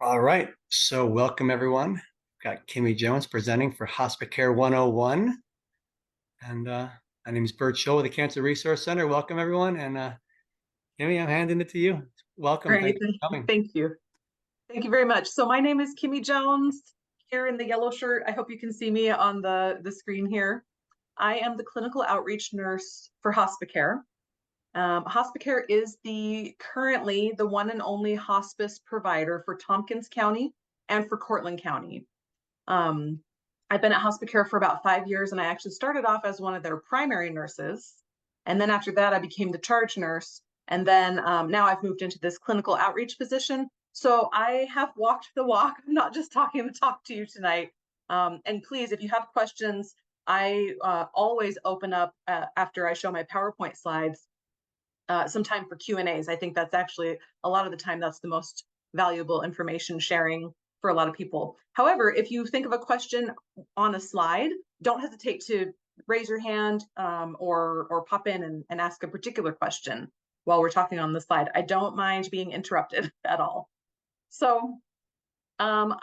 All right, so welcome everyone. We've got Kimmy Jones presenting for Hospicare 101. And my name is Bert Scholl with the Cancer Resource Center. Welcome everyone. And Kimmy, I'm handing it to you. Welcome. Great. Thanks for coming. Thank you. Thank you very much. So my name is Kimmy Jones here in the yellow shirt. I hope you can see me on the screen here. I am the clinical outreach nurse for Hospicare. Hospicare is currently the one and only hospice provider for Tompkins County and for Cortland County. I've been at Hospicare for about 5 years, and I actually started off as one of their primary nurses. And then after that, I became the charge nurse. And then now I've moved into this clinical outreach position. So I have walked the walk. I'm not just talking the talk to you tonight. And please, if you have questions, I always open up after I show my PowerPoint slides some time for Q&As. I think that's actually a lot of the time that's the most valuable information sharing for a lot of people. However, if you think of a question on a slide, don't hesitate to raise your hand or pop in and ask a particular question while we're talking on the slide. I don't mind being interrupted at all. So I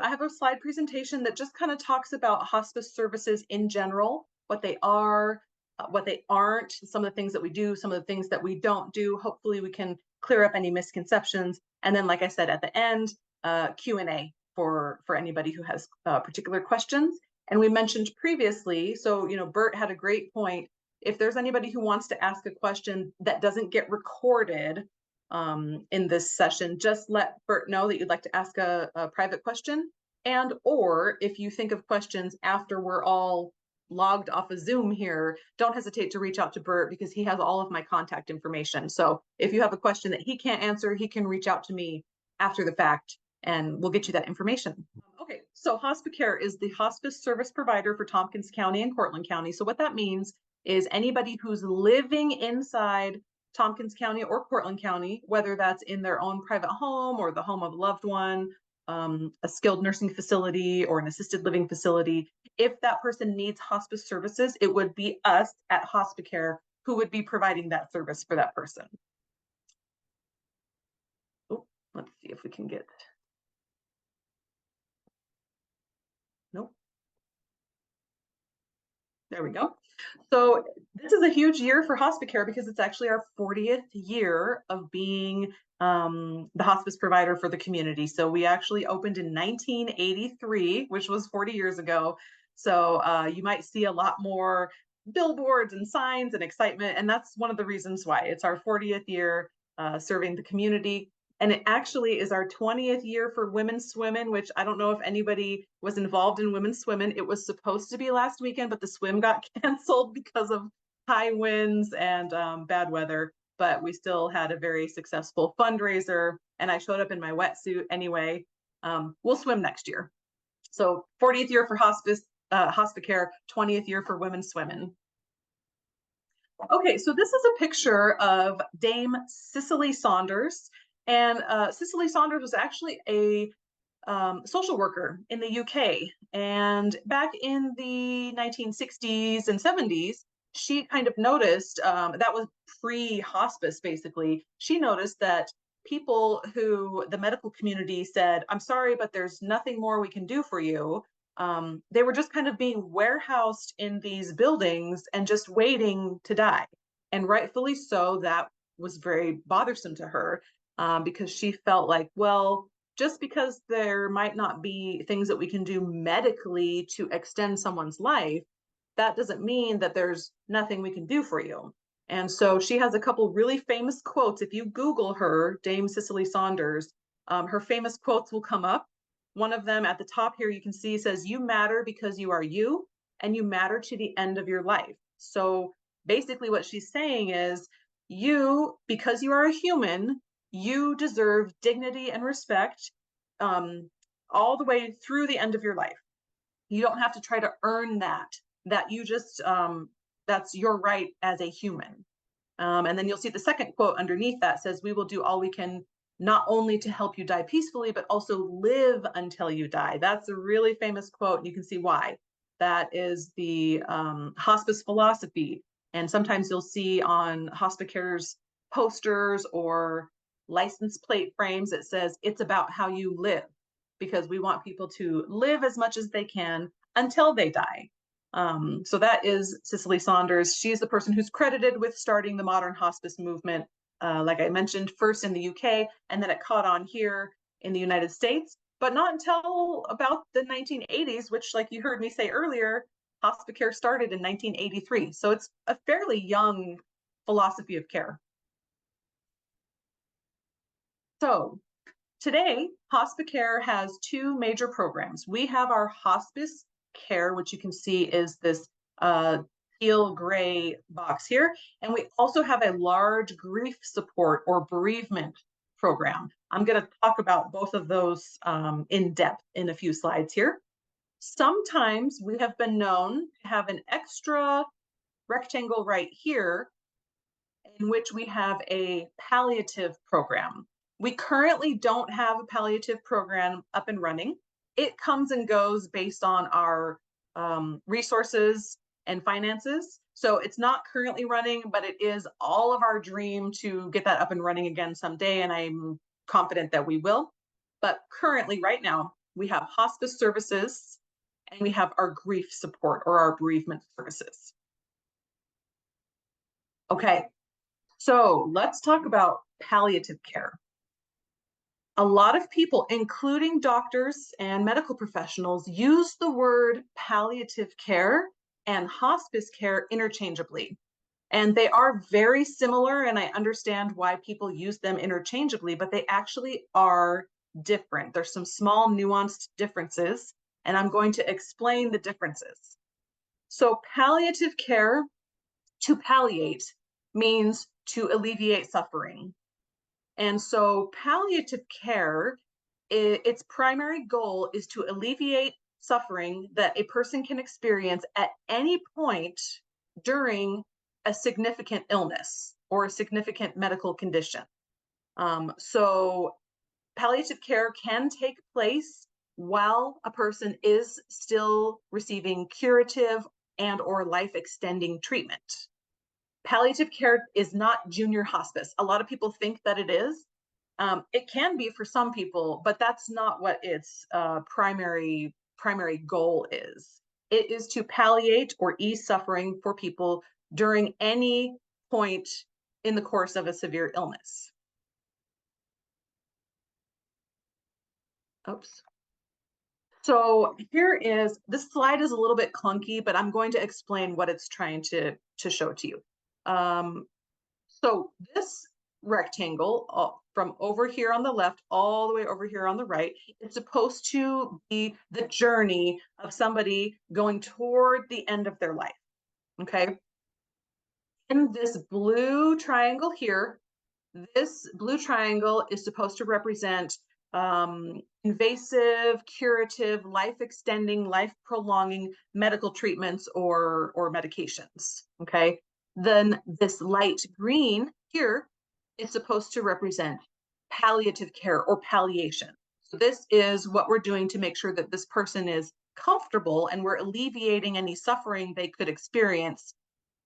have a slide presentation that just kind of talks about hospice services in general, what they are, what they aren't, some of the things that we do, some of the things that we don't do. Hopefully we can clear up any misconceptions. And then, like I said, at the end, Q&A for anybody who has particular questions. And we mentioned previously, so, Bert had a great point. If there's anybody who wants to ask a question that doesn't get recorded in this session, just let Bert know that you'd like to ask a private question. And or if you think of questions after we're all logged off of Zoom here, don't hesitate to reach out to Bert because he has all of my contact information. So if you have a question that he can't answer, he can reach out to me after the fact and we'll get you that information. Okay, so Hospicare is the hospice service provider for Tompkins County and Cortland County. So what that means is anybody who's living inside Tompkins County or Cortland County, whether that's in their own private home or the home of a loved one, a skilled nursing facility or an assisted living facility, if that person needs hospice services, it would be us at Hospicare who would be providing that service for that person. Oh, let's see if we can get. Nope. There we go. So this is a huge year for Hospicare because it's actually our 40th year of being the hospice provider for the community. So we actually opened in 1983, which was 40 years ago. So you might see a lot more billboards and signs and excitement. And that's one of the reasons why. It's our 40th year serving the community. And it actually is our 20th year for women's swimming, which I don't know if anybody was involved in women's swimming. It was supposed to be last weekend, but the swim got canceled because of high winds and bad weather. But we still had a very successful fundraiser, and I showed up in my wetsuit anyway. We'll swim next year. So 40th year for Hospicare, 20th year for women's swimming. Okay, so this is a picture of Dame Cicely Saunders. And Cicely Saunders was actually a social worker in the UK. And back in the 1960s and 70s, she kind of noticed, that was pre-hospice basically, she noticed that people who the medical community said, I'm sorry, but there's nothing more we can do for you. They were just kind of being warehoused in these buildings and just waiting to die. And rightfully so, that was very bothersome to her. Because she felt like, well, just because there might not be things that we can do medically to extend someone's life, that doesn't mean that there's nothing we can do for you. And so she has a couple really famous quotes. If you Google her, Dame Cicely Saunders, her famous quotes will come up. One of them at the top here, you can see says, you matter because you are you, and you matter to the end of your life. So basically what she's saying is, you, because you are a human, you deserve dignity and respect all the way through the end of your life. You don't have to try to earn that you just, that's your right as a human. And then you'll see the second quote underneath that says, we will do all we can, not only to help you die peacefully, but also live until you die. That's a really famous quote, and you can see why. That is the hospice philosophy. And sometimes you'll see on Hospicare's posters or license plate frames that says it's about how you live, because we want people to live as much as they can until they die. So that is Cicely Saunders. She's the person who's credited with starting the modern hospice movement, like I mentioned, first in the UK, and then it caught on here in the United States, but not until about the 1980s, which, like you heard me say earlier, Hospicare started in 1983. So it's a fairly young philosophy of care. So today, Hospicare has two major programs. We have our hospice care, which you can see is this teal gray box here. And we also have a large grief support or bereavement program. I'm going to talk about both of those in depth in a few slides here. Sometimes we have been known to have an extra rectangle right here in which we have a palliative program. We currently don't have a palliative program up and running. It comes and goes based on our resources and finances. So it's not currently running, but it is all of our dream to get that up and running again someday, and I'm confident that we will. But currently, right now, we have hospice services and we have our grief support or our bereavement services. Okay, so let's talk about palliative care. A lot of people, including doctors and medical professionals, use the word palliative care and hospice care interchangeably. And they are very similar, and I understand why people use them interchangeably, but they actually are different. There's some small nuanced differences, and I'm going to explain the differences. So palliative care, to palliate, means to alleviate suffering. And so palliative care, its primary goal is to alleviate suffering that a person can experience at any point during a significant illness or a significant medical condition. So palliative care can take place while a person is still receiving curative and or life-extending treatment. Palliative care is not junior hospice. A lot of people think that it is. It can be for some people, but that's not what its primary goal is. It is to palliate or ease suffering for people during any point in the course of a severe illness. Oops. So here is, this slide is a little bit clunky, but I'm going to explain what it's trying to show to you. So this rectangle from over here on the left all the way over here on the right, it's supposed to be the journey of somebody going toward the end of their life. Okay. In this blue triangle here, this blue triangle is supposed to represent invasive, curative, life-extending, life-prolonging medical treatments or medications. Okay. Then this light green here is supposed to represent palliative care or palliation. So this is what we're doing to make sure that this person is comfortable and we're alleviating any suffering they could experience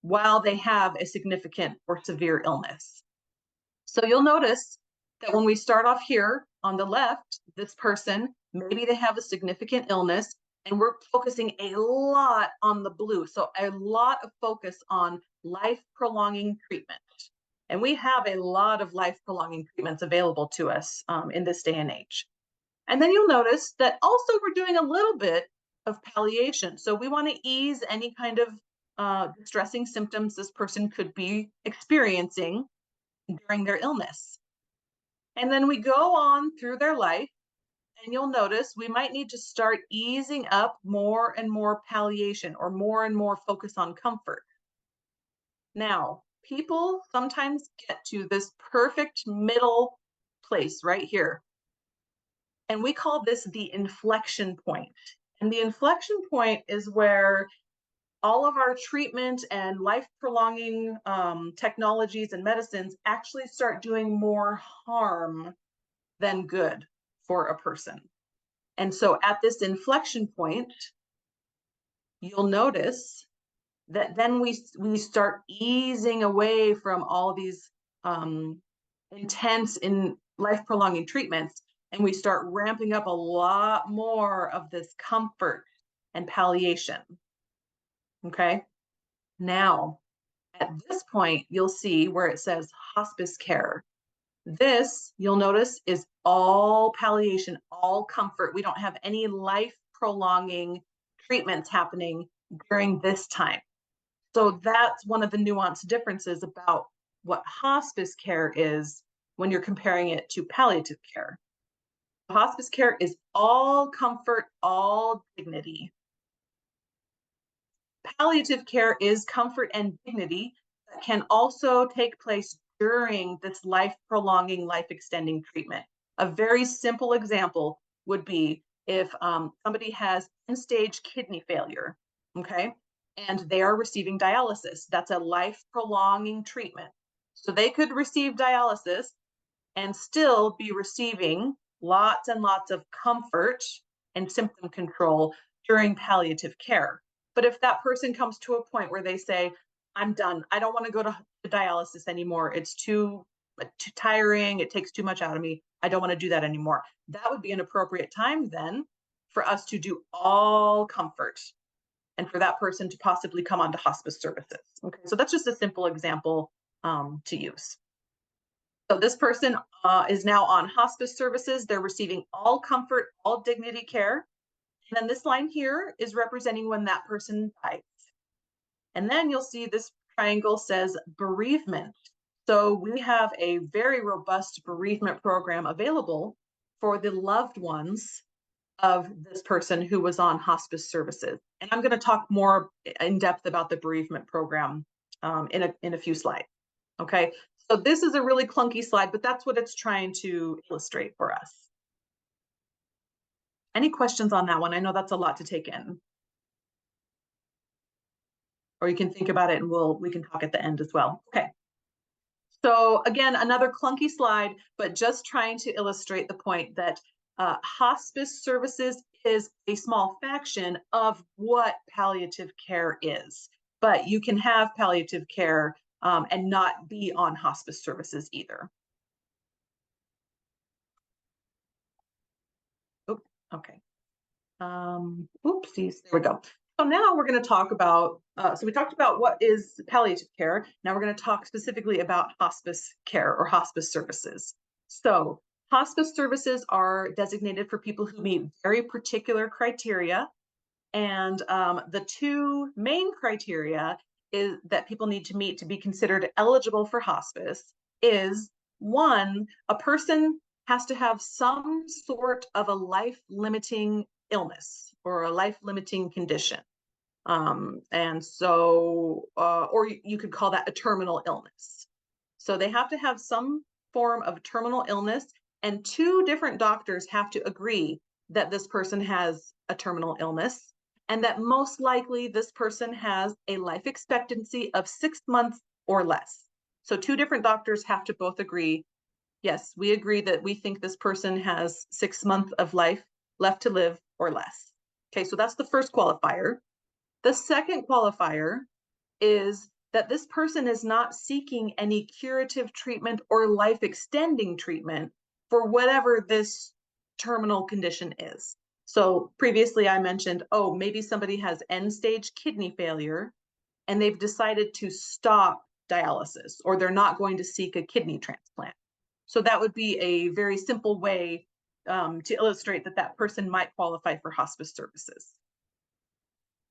while they have a significant or severe illness. So you'll notice that when we start off here on the left, this person, maybe they have a significant illness, and we're focusing a lot on the blue. So a lot of focus on life-prolonging treatment. And we have a lot of life-prolonging treatments available to us in this day and age. And then you'll notice that also we're doing a little bit of palliation. So we want to ease any kind of distressing symptoms this person could be experiencing during their illness. And then we go on through their life, and you'll notice we might need to start easing up more and more palliation or more and more focus on comfort. Now, people sometimes get to this perfect middle place right here. And we call this the inflection point. And the inflection point is where all of our treatment and life-prolonging technologies and medicines actually start doing more harm than good for a person. And so at this inflection point, you'll notice that then we start easing away from all these intense in life prolonging treatments, and we start ramping up a lot more of this comfort and palliation. Okay. Now, at this point, you'll see where it says hospice care. This, you'll notice, is all palliation, all comfort. We don't have any life prolonging treatments happening during this time. So that's one of the nuanced differences about what hospice care is when you're comparing it to palliative care. Hospice care is all comfort, all dignity. Palliative care is comfort and dignity that can also take place during this life prolonging, life extending treatment. A very simple example would be if somebody has end stage kidney failure, okay, and they are receiving dialysis. That's a life prolonging treatment. So they could receive dialysis and still be receiving lots and lots of comfort and symptom control during palliative care. But if that person comes to a point where they say, I'm done, I don't want to go to dialysis anymore, it's too tiring, it takes too much out of me, I don't want to do that anymore, that would be an appropriate time then for us to do all comfort and for that person to possibly come onto hospice services. Okay, so that's just a simple example to use. So this person is now on hospice services. They're receiving all comfort, all dignity care. And then this line here is representing when that person dies. And then you'll see this triangle says bereavement. So we have a very robust bereavement program available for the loved ones of this person who was on hospice services. And I'm going to talk more in depth about the bereavement program in a few slides. Okay, so this is a really clunky slide, but that's what it's trying to illustrate for us. Any questions on that one? I know that's a lot to take in. Or you can think about it and we can talk at the end as well. Okay. So again, another clunky slide, but just trying to illustrate the point that hospice services is a small fraction of what palliative care is. But you can have palliative care and not be on hospice services either. Oh, okay. Oopsies, there we go. So now we're going to talk about, so we talked about what is palliative care. Now we're going to talk specifically about hospice care or hospice services. So hospice services are designated for people who meet very particular criteria. And the two main criteria is that people need to meet to be considered eligible for hospice is one, a person has to have some sort of a life-limiting illness or a life-limiting condition. And so, or you could call that a terminal illness. So they have to have some form of terminal illness, and two different doctors have to agree that this person has a terminal illness and that most likely this person has a life expectancy of 6 months or less. So two different doctors have to both agree, yes, we agree that we think this person has 6 months of life left to live or less. Okay, so that's the first qualifier. The second qualifier is that this person is not seeking any curative treatment or life extending treatment for whatever this terminal condition is. So previously I mentioned, oh, maybe somebody has end stage kidney failure and they've decided to stop dialysis, or they're not going to seek a kidney transplant. So that would be a very simple way to illustrate that that person might qualify for hospice services.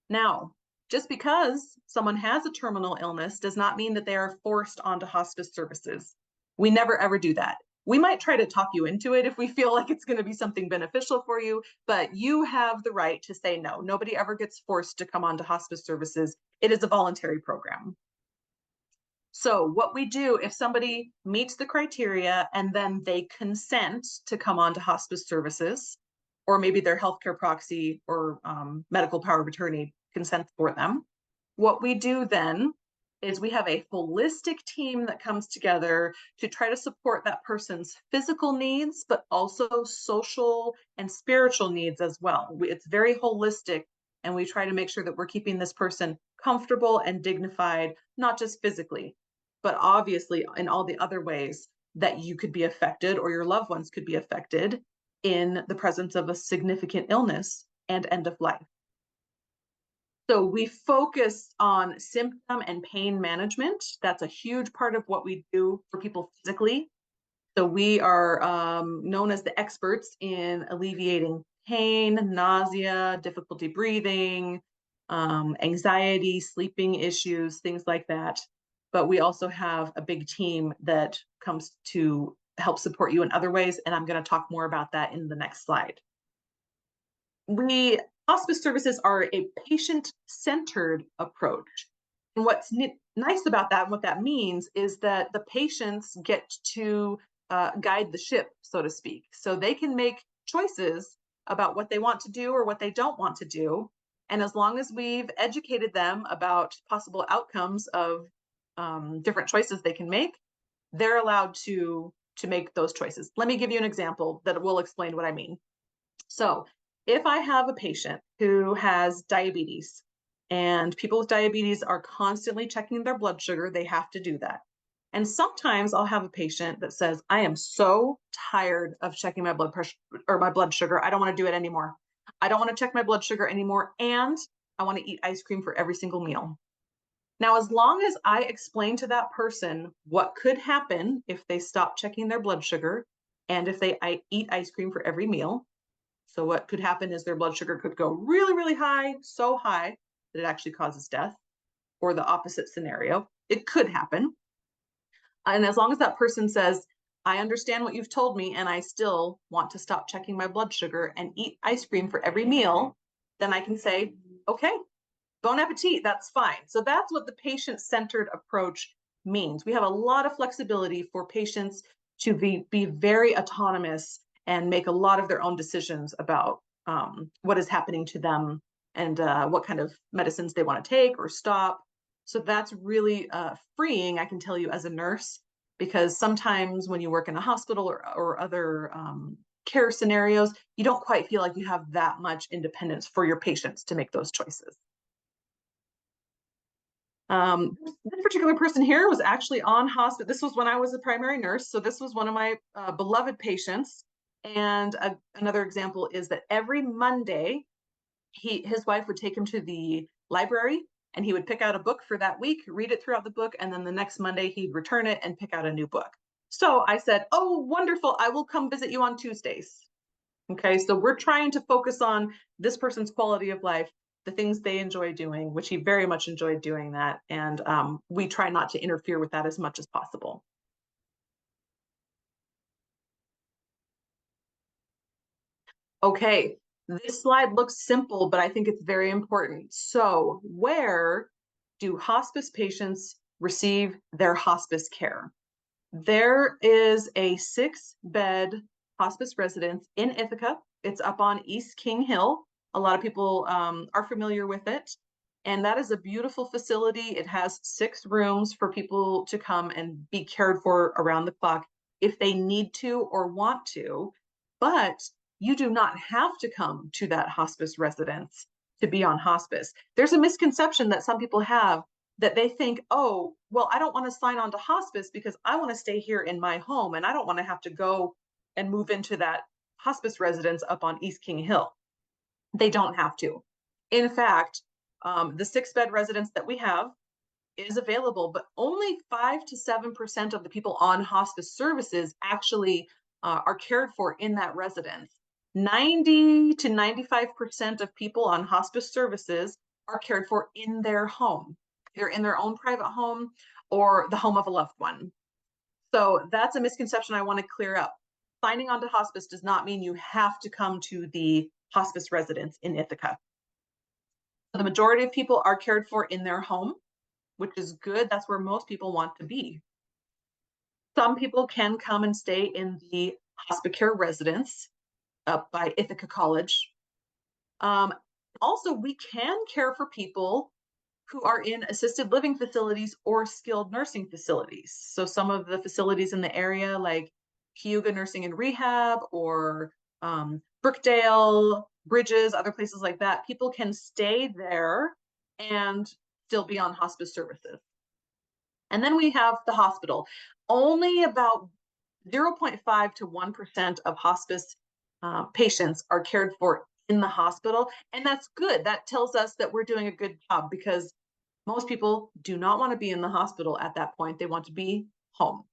Now, just because someone has a terminal illness does not mean that they are forced onto hospice services. We never ever do that. We might try to talk you into it if we feel like it's going to be something beneficial for you, but you have the right to say no. Nobody ever gets forced to come onto hospice services. It is a voluntary program. So what we do if somebody meets the criteria and then they consent to come onto hospice services, or maybe their healthcare proxy or medical power of attorney consents for them, what we do then is we have a holistic team that comes together to try to support that person's physical needs, but also social and spiritual needs as well. It's very holistic, and we try to make sure that we're keeping this person comfortable and dignified, not just physically, but obviously in all the other ways that you could be affected or your loved ones could be affected in the presence of a significant illness and end of life. So we focus on symptom and pain management. That's a huge part of what we do for people physically. So we are known as the experts in alleviating pain, nausea, difficulty breathing, anxiety, sleeping issues, things like that. But we also have a big team that comes to help support you in other ways. And I'm going to talk more about that in the next slide. Hospice services are a patient-centered approach. And what's nice about that and what that means is that the patients get to guide the ship, so to speak. So they can make choices about what they want to do or what they don't want to do. And as long as we've educated them about possible outcomes of different choices they can make, they're allowed to make those choices. Let me give you an example that will explain what I mean. So if I have a patient who has diabetes, and people with diabetes are constantly checking their blood sugar, they have to do that. And sometimes I'll have a patient that says, I am so tired of checking my blood pressure or my blood sugar. I don't want to do it anymore. I don't want to check my blood sugar anymore. And I want to eat ice cream for every single meal. Now, as long as I explain to that person what could happen if they stop checking their blood sugar and if they eat ice cream for every meal. So what could happen is their blood sugar could go really, really high, so high that it actually causes death, or the opposite scenario. It could happen. And as long as that person says, I understand what you've told me, and I still want to stop checking my blood sugar and eat ice cream for every meal, then I can say, okay, bon appetit, that's fine. So that's what the patient-centered approach means. We have a lot of flexibility for patients to be very autonomous and make a lot of their own decisions about what is happening to them and what kind of medicines they want to take or stop. So that's really freeing, I can tell you, as a nurse, because sometimes when you work in a hospital or other care scenarios, you don't quite feel like you have that much independence for your patients to make those choices. This particular person here was actually on hospice. This was when I was a primary nurse. So this was one of my beloved patients. And another example is that every Monday, his wife would take him to the library and he would pick out a book for that week, read it throughout the book, and then the next Monday he'd return it and pick out a new book. So I said, oh, wonderful, I will come visit you on Tuesdays. Okay, so we're trying to focus on this person's quality of life, the things they enjoy doing, which he very much enjoyed doing that. And we try not to interfere with that as much as possible. Okay, this slide looks simple, but I think it's very important. So where do hospice patients receive their hospice care? There is a 6-bed hospice residence in Ithaca. It's up on East King Hill. A lot of people are familiar with it. And that is a beautiful facility. It has 6 rooms for people to come and be cared for around the clock if they need to or want to. But you do not have to come to that hospice residence to be on hospice. There's a misconception that some people have that they think, oh, well, I don't want to sign on to hospice because I want to stay here in my home and I don't want to have to go and move into that hospice residence up on East King Hill. They don't have to. In fact, the 6-bed residence that we have is available, but only 5 to 7% of the people on hospice services actually are cared for in that residence. 90 to 95% of people on hospice services are cared for in their home, either in their own private home or the home of a loved one. So that's a misconception I want to clear up. Signing on to hospice does not mean you have to come to the hospice residence in Ithaca. The majority of people are cared for in their home, which is good. That's where most people want to be. Some people can come and stay in the Hospicare residence up by Ithaca College. Also, we can care for people who are in assisted living facilities or skilled nursing facilities. So some of the facilities in the area, like Cayuga Nursing and Rehab or Brookdale, Bridges, other places like that, people can stay there and still be on hospice services. And then we have the hospital. Only about 0.5 to 1% of hospice patients are cared for in the hospital. And that's good. That tells us that we're doing a good job because most people do not want to be in the hospital at that point. They want to be home.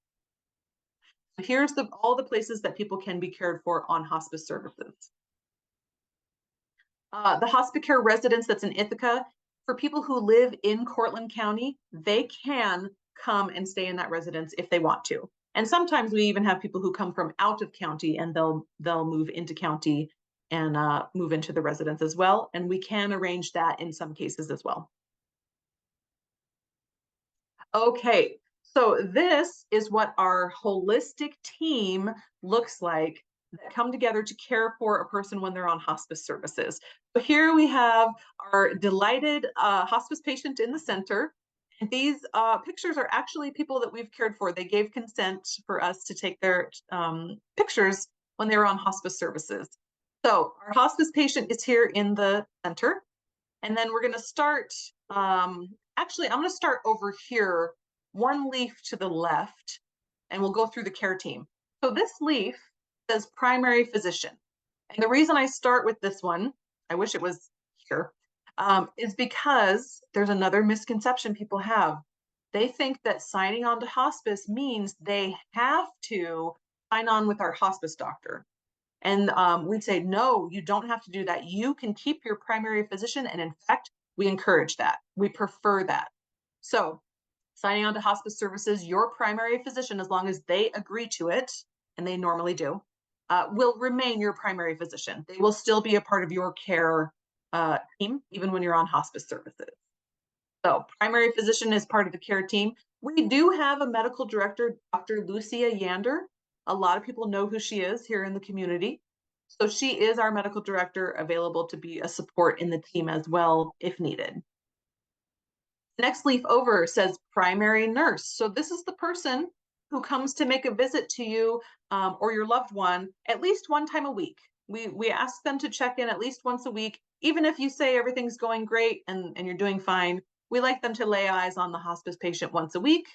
Here's all the places that people can be cared for on hospice services. The Hospicare residence that's in Ithaca, for people who live in Cortland County, they can come and stay in that residence if they want to. And sometimes we even have people who come from out of county and they'll move into county and move into the residence as well. And we can arrange that in some cases as well. Okay, so this is what our holistic team looks like that come together to care for a person when they're on hospice services. So here we have our delighted hospice patient in the center. And these pictures are actually people that we've cared for. They gave consent for us to take their pictures when they were on hospice services. So our hospice patient is here in the center. And then we're going to start, actually, I'm going to start over here, one leaf to the left, and we'll go through the care team. So this leaf says primary physician. And the reason I start with this one, I wish it was here, is because there's another misconception people have. They think that signing on to hospice means they have to sign on with our hospice doctor. And we'd say, no, you don't have to do that. You can keep your primary physician. And in fact, we encourage that. We prefer that. So signing on to hospice services, your primary physician, as long as they agree to it, and they normally do, will remain your primary physician. They will still be a part of your care team, even when you're on hospice services. So primary physician is part of the care team. We do have a medical director, Dr. Lucia Yander. A lot of people know who she is here in the community. So she is our medical director, available to be a support in the team as well if needed. Next leaf over says primary nurse. So this is the person who comes to make a visit to you or your loved one at least one time a week. We ask them to check in at least once a week, even if you say everything's going great and you're doing fine. We like them to lay eyes on the hospice patient once a week,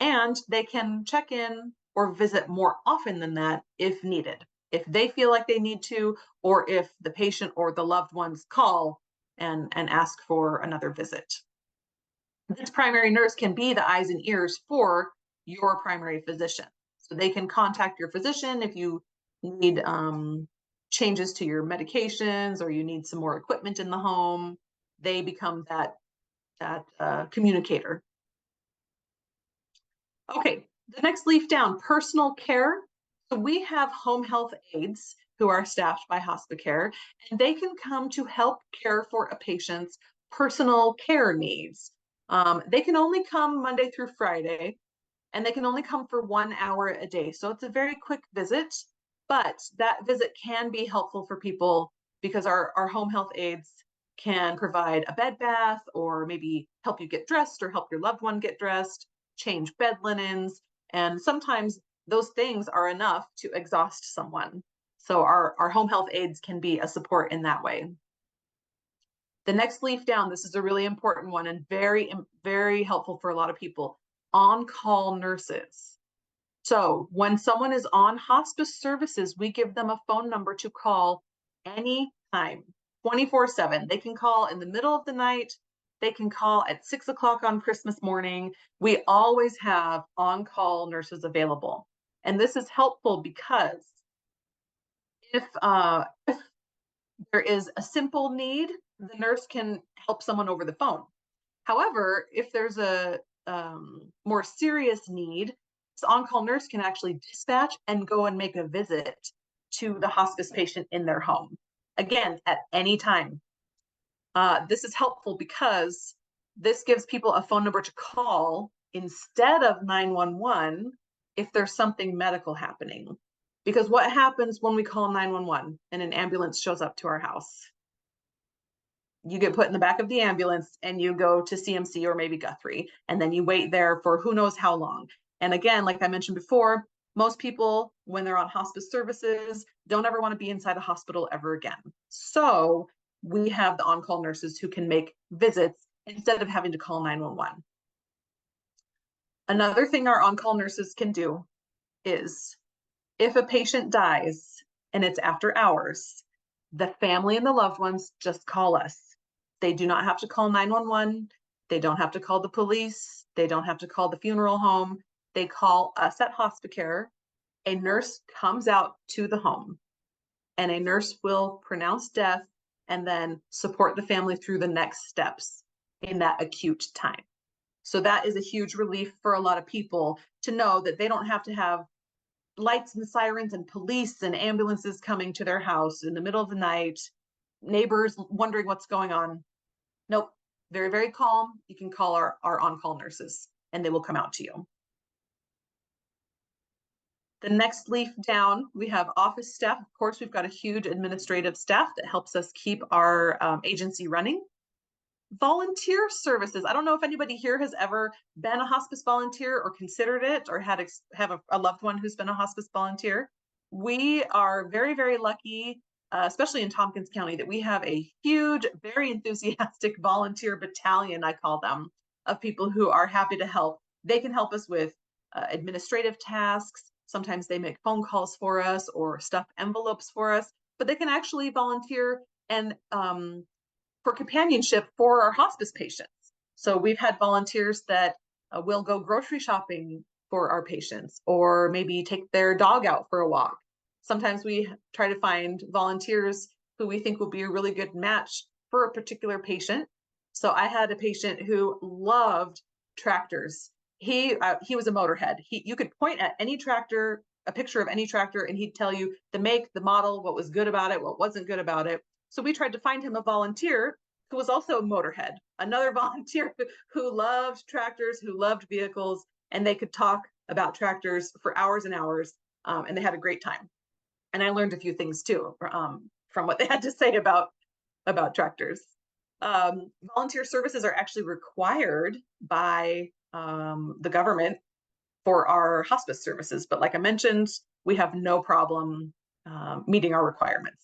and they can check in or visit more often than that if needed, if they feel like they need to, or if the patient or the loved ones call and ask for another visit. This primary nurse can be the eyes and ears for your primary physician. So they can contact your physician if you need changes to your medications or you need some more equipment in the home. They become that communicator. Okay, the next leaf down, personal care. So we have home health aides who are staffed by Hospicare, and they can come to help care for a patient's personal care needs. They can only come Monday through Friday, and they can only come for 1 hour a day. So it's a very quick visit, but that visit can be helpful for people because our home health aides can provide a bed bath or maybe help you get dressed or help your loved one get dressed, change bed linens, and sometimes those things are enough to exhaust someone. So our home health aides can be a support in that way. The next leaf down, this is a really important one and very, very helpful for a lot of people, on-call nurses. So when someone is on hospice services, we give them a phone number to call anytime, 24/7. They can call in the middle of the night. They can call at 6 o'clock on Christmas morning. We always have on-call nurses available. And this is helpful because if there is a simple need, the nurse can help someone over the phone. However, if there's a more serious need, this on-call nurse can actually dispatch and go and make a visit to the hospice patient in their home. Again, at any time. This is helpful because this gives people a phone number to call instead of 911 if there's something medical happening. Because what happens when we call 911 and an ambulance shows up to our house? You get put in the back of the ambulance and you go to CMC or maybe Guthrie, and then you wait there for who knows how long. And again, like I mentioned before, most people, when they're on hospice services, don't ever want to be inside a hospital ever again. So we have the on-call nurses who can make visits instead of having to call 911. Another thing our on-call nurses can do is If a patient dies and it's after hours, the family and the loved ones just call us. They do not have to call 911. They don't have to call the police. They don't have to call the funeral home. They call us at Hospicare. A nurse comes out to the home, and a nurse will pronounce death and then support the family through the next steps in that acute time. So that is a huge relief for a lot of people to know that they don't have to have lights and sirens and police and ambulances coming to their house in the middle of the night, neighbors wondering what's going on. Nope, very, very calm. You can call our on-call nurses and they will come out to you. The next leaf down, we have office staff. Of course, we've got a huge administrative staff that helps us keep our agency running. Volunteer services. I don't know if anybody here has ever been a hospice volunteer or considered it or have a loved one who's been a hospice volunteer. We are very, very lucky, especially in Tompkins County, that we have a huge, very enthusiastic volunteer battalion, I call them, of people who are happy to help. They can help us with administrative tasks. Sometimes they make phone calls for us or stuff envelopes for us, but they can actually volunteer and for companionship for our hospice patients. So we've had volunteers that will go grocery shopping for our patients, or maybe take their dog out for a walk. Sometimes we try to find volunteers who we think will be a really good match for a particular patient. So I had a patient who loved tractors. He was a motorhead. You could point at any tractor, a picture of any tractor, and he'd tell you the make, the model, what was good about it, what wasn't good about it. So we tried to find him a volunteer who was also a motorhead, another volunteer who loved tractors, who loved vehicles, and they could talk about tractors for hours and hours, and they had a great time. And I learned a few things too from what they had to say about tractors. Volunteer services are actually required by the government for our hospice services, but like I mentioned, we have no problem meeting our requirements.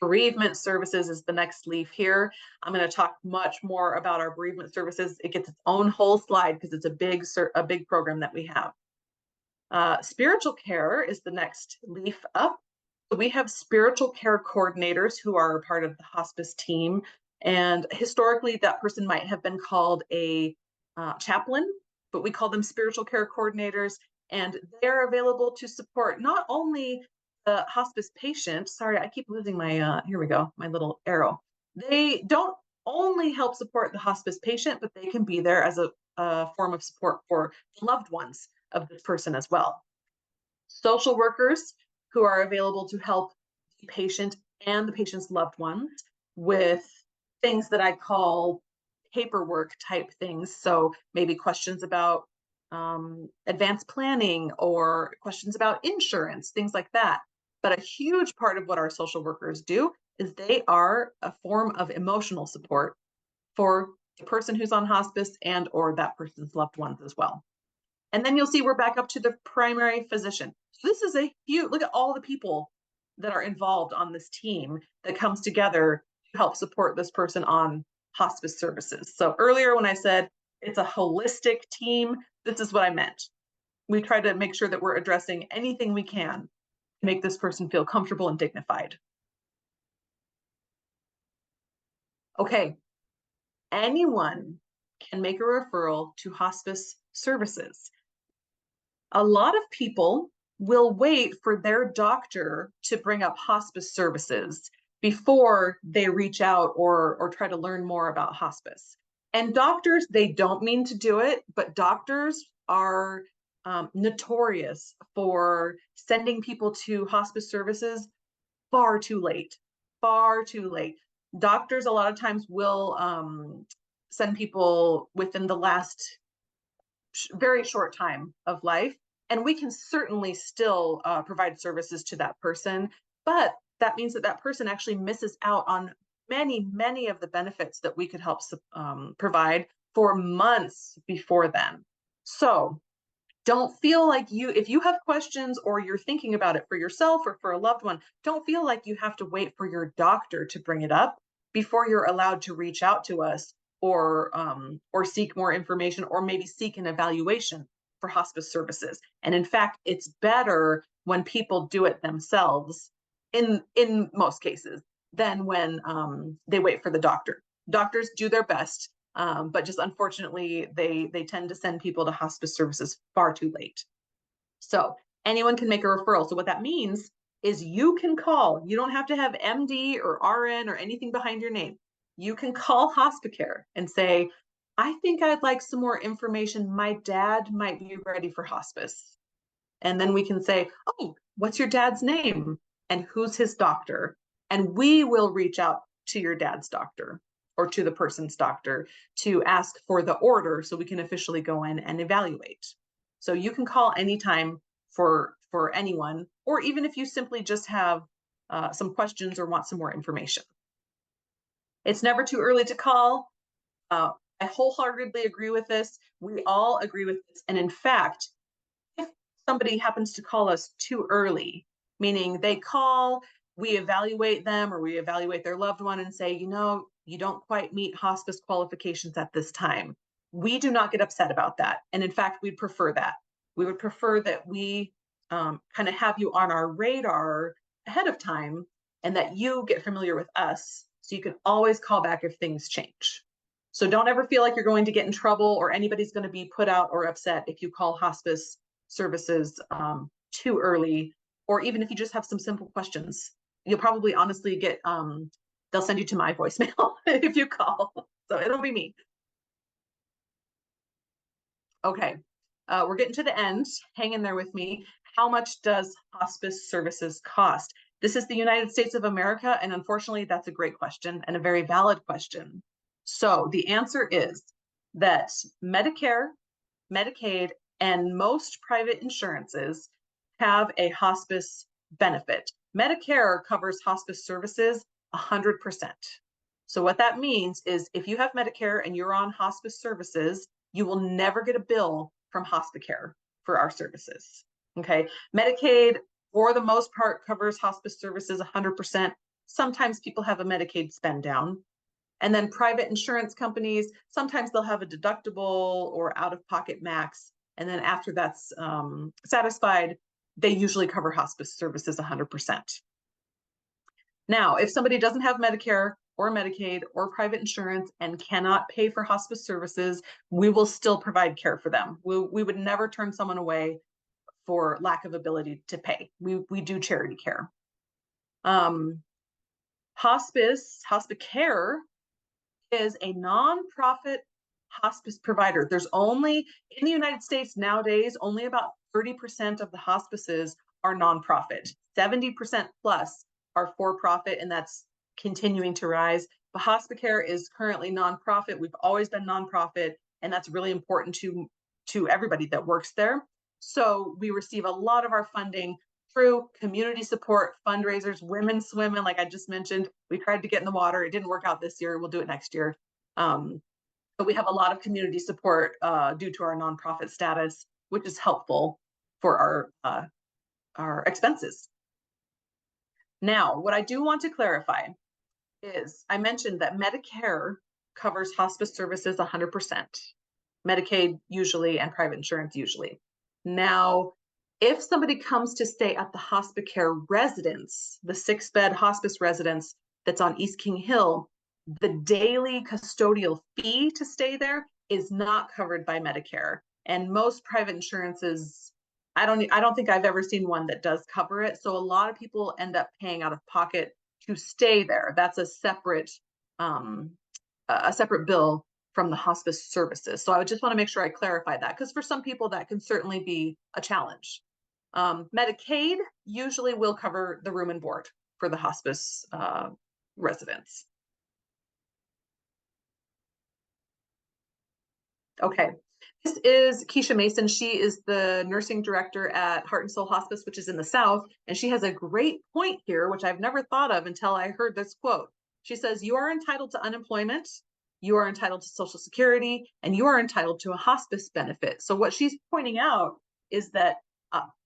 Bereavement services is the next leaf here. I'm going to talk much more about our bereavement services. It gets its own whole slide because it's a big program that we have. Spiritual care is the next leaf up. So we have spiritual care coordinators who are part of the hospice team. And historically, that person might have been called a chaplain, but we call them spiritual care coordinators. And they're available to support not only the hospice patient. Sorry, I keep losing my, here we go, my little arrow. They don't only help support the hospice patient, but they can be there as a form of support for loved ones of this person as well. Social workers who are available to help the patient and the patient's loved ones with things that I call paperwork type things. So maybe questions about advanced planning or questions about insurance, things like that. But a huge part of what our social workers do is they are a form of emotional support for the person who's on hospice and or that person's loved ones as well. And then you'll see we're back up to the primary physician. So this is a huge, look at all the people that are involved on this team that comes together to help support this person on hospice services. So earlier when I said it's a holistic team, this is what I meant. We try to make sure that we're addressing anything we can to make this person feel comfortable and dignified. Okay, anyone can make a referral to hospice services. A lot of people will wait for their doctor to bring up hospice services before they reach out or try to learn more about hospice. And doctors, they don't mean to do it, but doctors are notorious for sending people to hospice services far too late, far too late. Doctors a lot of times will send people within the last very short time of life. And we can certainly still provide services to that person, but that means that that person actually misses out on many, many of the benefits that we could help provide for months before then. So don't feel like if you have questions or you're thinking about it for yourself or for a loved one, don't feel like you have to wait for your doctor to bring it up before you're allowed to reach out to us or seek more information or maybe seek an evaluation for hospice services. And in fact, it's better when people do it themselves in most cases than when they wait for the doctor. Doctors do their best, but just unfortunately, they tend to send people to hospice services far too late. So anyone can make a referral. So what that means is you can call. You don't have to have MD or RN or anything behind your name. You can call Hospicare and say, I think I'd like some more information. My dad might be ready for hospice. And then we can say, oh, what's your dad's name? And who's his doctor? And we will reach out to your dad's doctor or to the person's doctor to ask for the order so we can officially go in and evaluate. So you can call anytime for anyone, or even if you simply just have some questions or want some more information. It's never too early to call. I wholeheartedly agree with this. We all agree with this. And in fact, if somebody happens to call us too early, meaning they call, we evaluate them or we evaluate their loved one and say, you know, you don't quite meet hospice qualifications at this time. We do not get upset about that. And in fact, we'd prefer that. We would prefer that we kind of have you on our radar ahead of time and that you get familiar with us so you can always call back if things change. So don't ever feel like you're going to get in trouble or anybody's going to be put out or upset if you call hospice services too early, or even if you just have some simple questions. You'll probably honestly get, they'll send you to my voicemail if you call. So it'll be me. Okay, we're getting to the end. Hang in there with me. How much does hospice services cost? This is the United States of America, and unfortunately, that's a great question and a very valid question. So the answer is that Medicare, Medicaid, and most private insurances have a hospice benefit. Medicare covers hospice services 100%. So what that means is if you have Medicare and you're on hospice services, you will never get a bill from Hospicare for our services. Okay, Medicaid, for the most part, covers hospice services 100%. Sometimes people have a Medicaid spend down. And then private insurance companies, sometimes they'll have a deductible or out-of-pocket max. And then after that's satisfied, they usually cover hospice services 100%. Now, if somebody doesn't have Medicare or Medicaid or private insurance and cannot pay for hospice services, we will still provide care for them. We would never turn someone away for lack of ability to pay. We do charity care. Hospicare is a nonprofit hospice provider. There's only, in the United States nowadays, only about 30% of the hospices are nonprofit. 70% plus are for-profit, and that's continuing to rise. But Hospicare is currently nonprofit. We've always been nonprofit, and that's really important to everybody that works there. So we receive a lot of our funding through community support, fundraisers, women swimming, like I just mentioned. We tried to get in the water. It didn't work out this year. We'll do it next year. But we have a lot of community support due to our nonprofit status, which is helpful for our expenses. Now, what I do want to clarify is I mentioned that Medicare covers hospice services 100%, Medicaid usually, and private insurance usually. Now, if somebody comes to stay at the Hospicare residence, the 6-bed hospice residence that's on East King Hill, the daily custodial fee to stay there is not covered by Medicare. And most private insurances, I don't think I've ever seen one that does cover it. So a lot of people end up paying out of pocket to stay there. That's a separate bill from the hospice services. So I would just want to make sure I clarify that, because for some people that can certainly be a challenge. Medicaid usually will cover the room and board for the hospice residents. Okay, this is Keisha Mason. She is the nursing director at Heart and Soul Hospice, which is in the South. And she has a great point here, which I've never thought of until I heard this quote. She says, you are entitled to unemployment, you are entitled to Social Security, and you are entitled to a hospice benefit. So what she's pointing out is that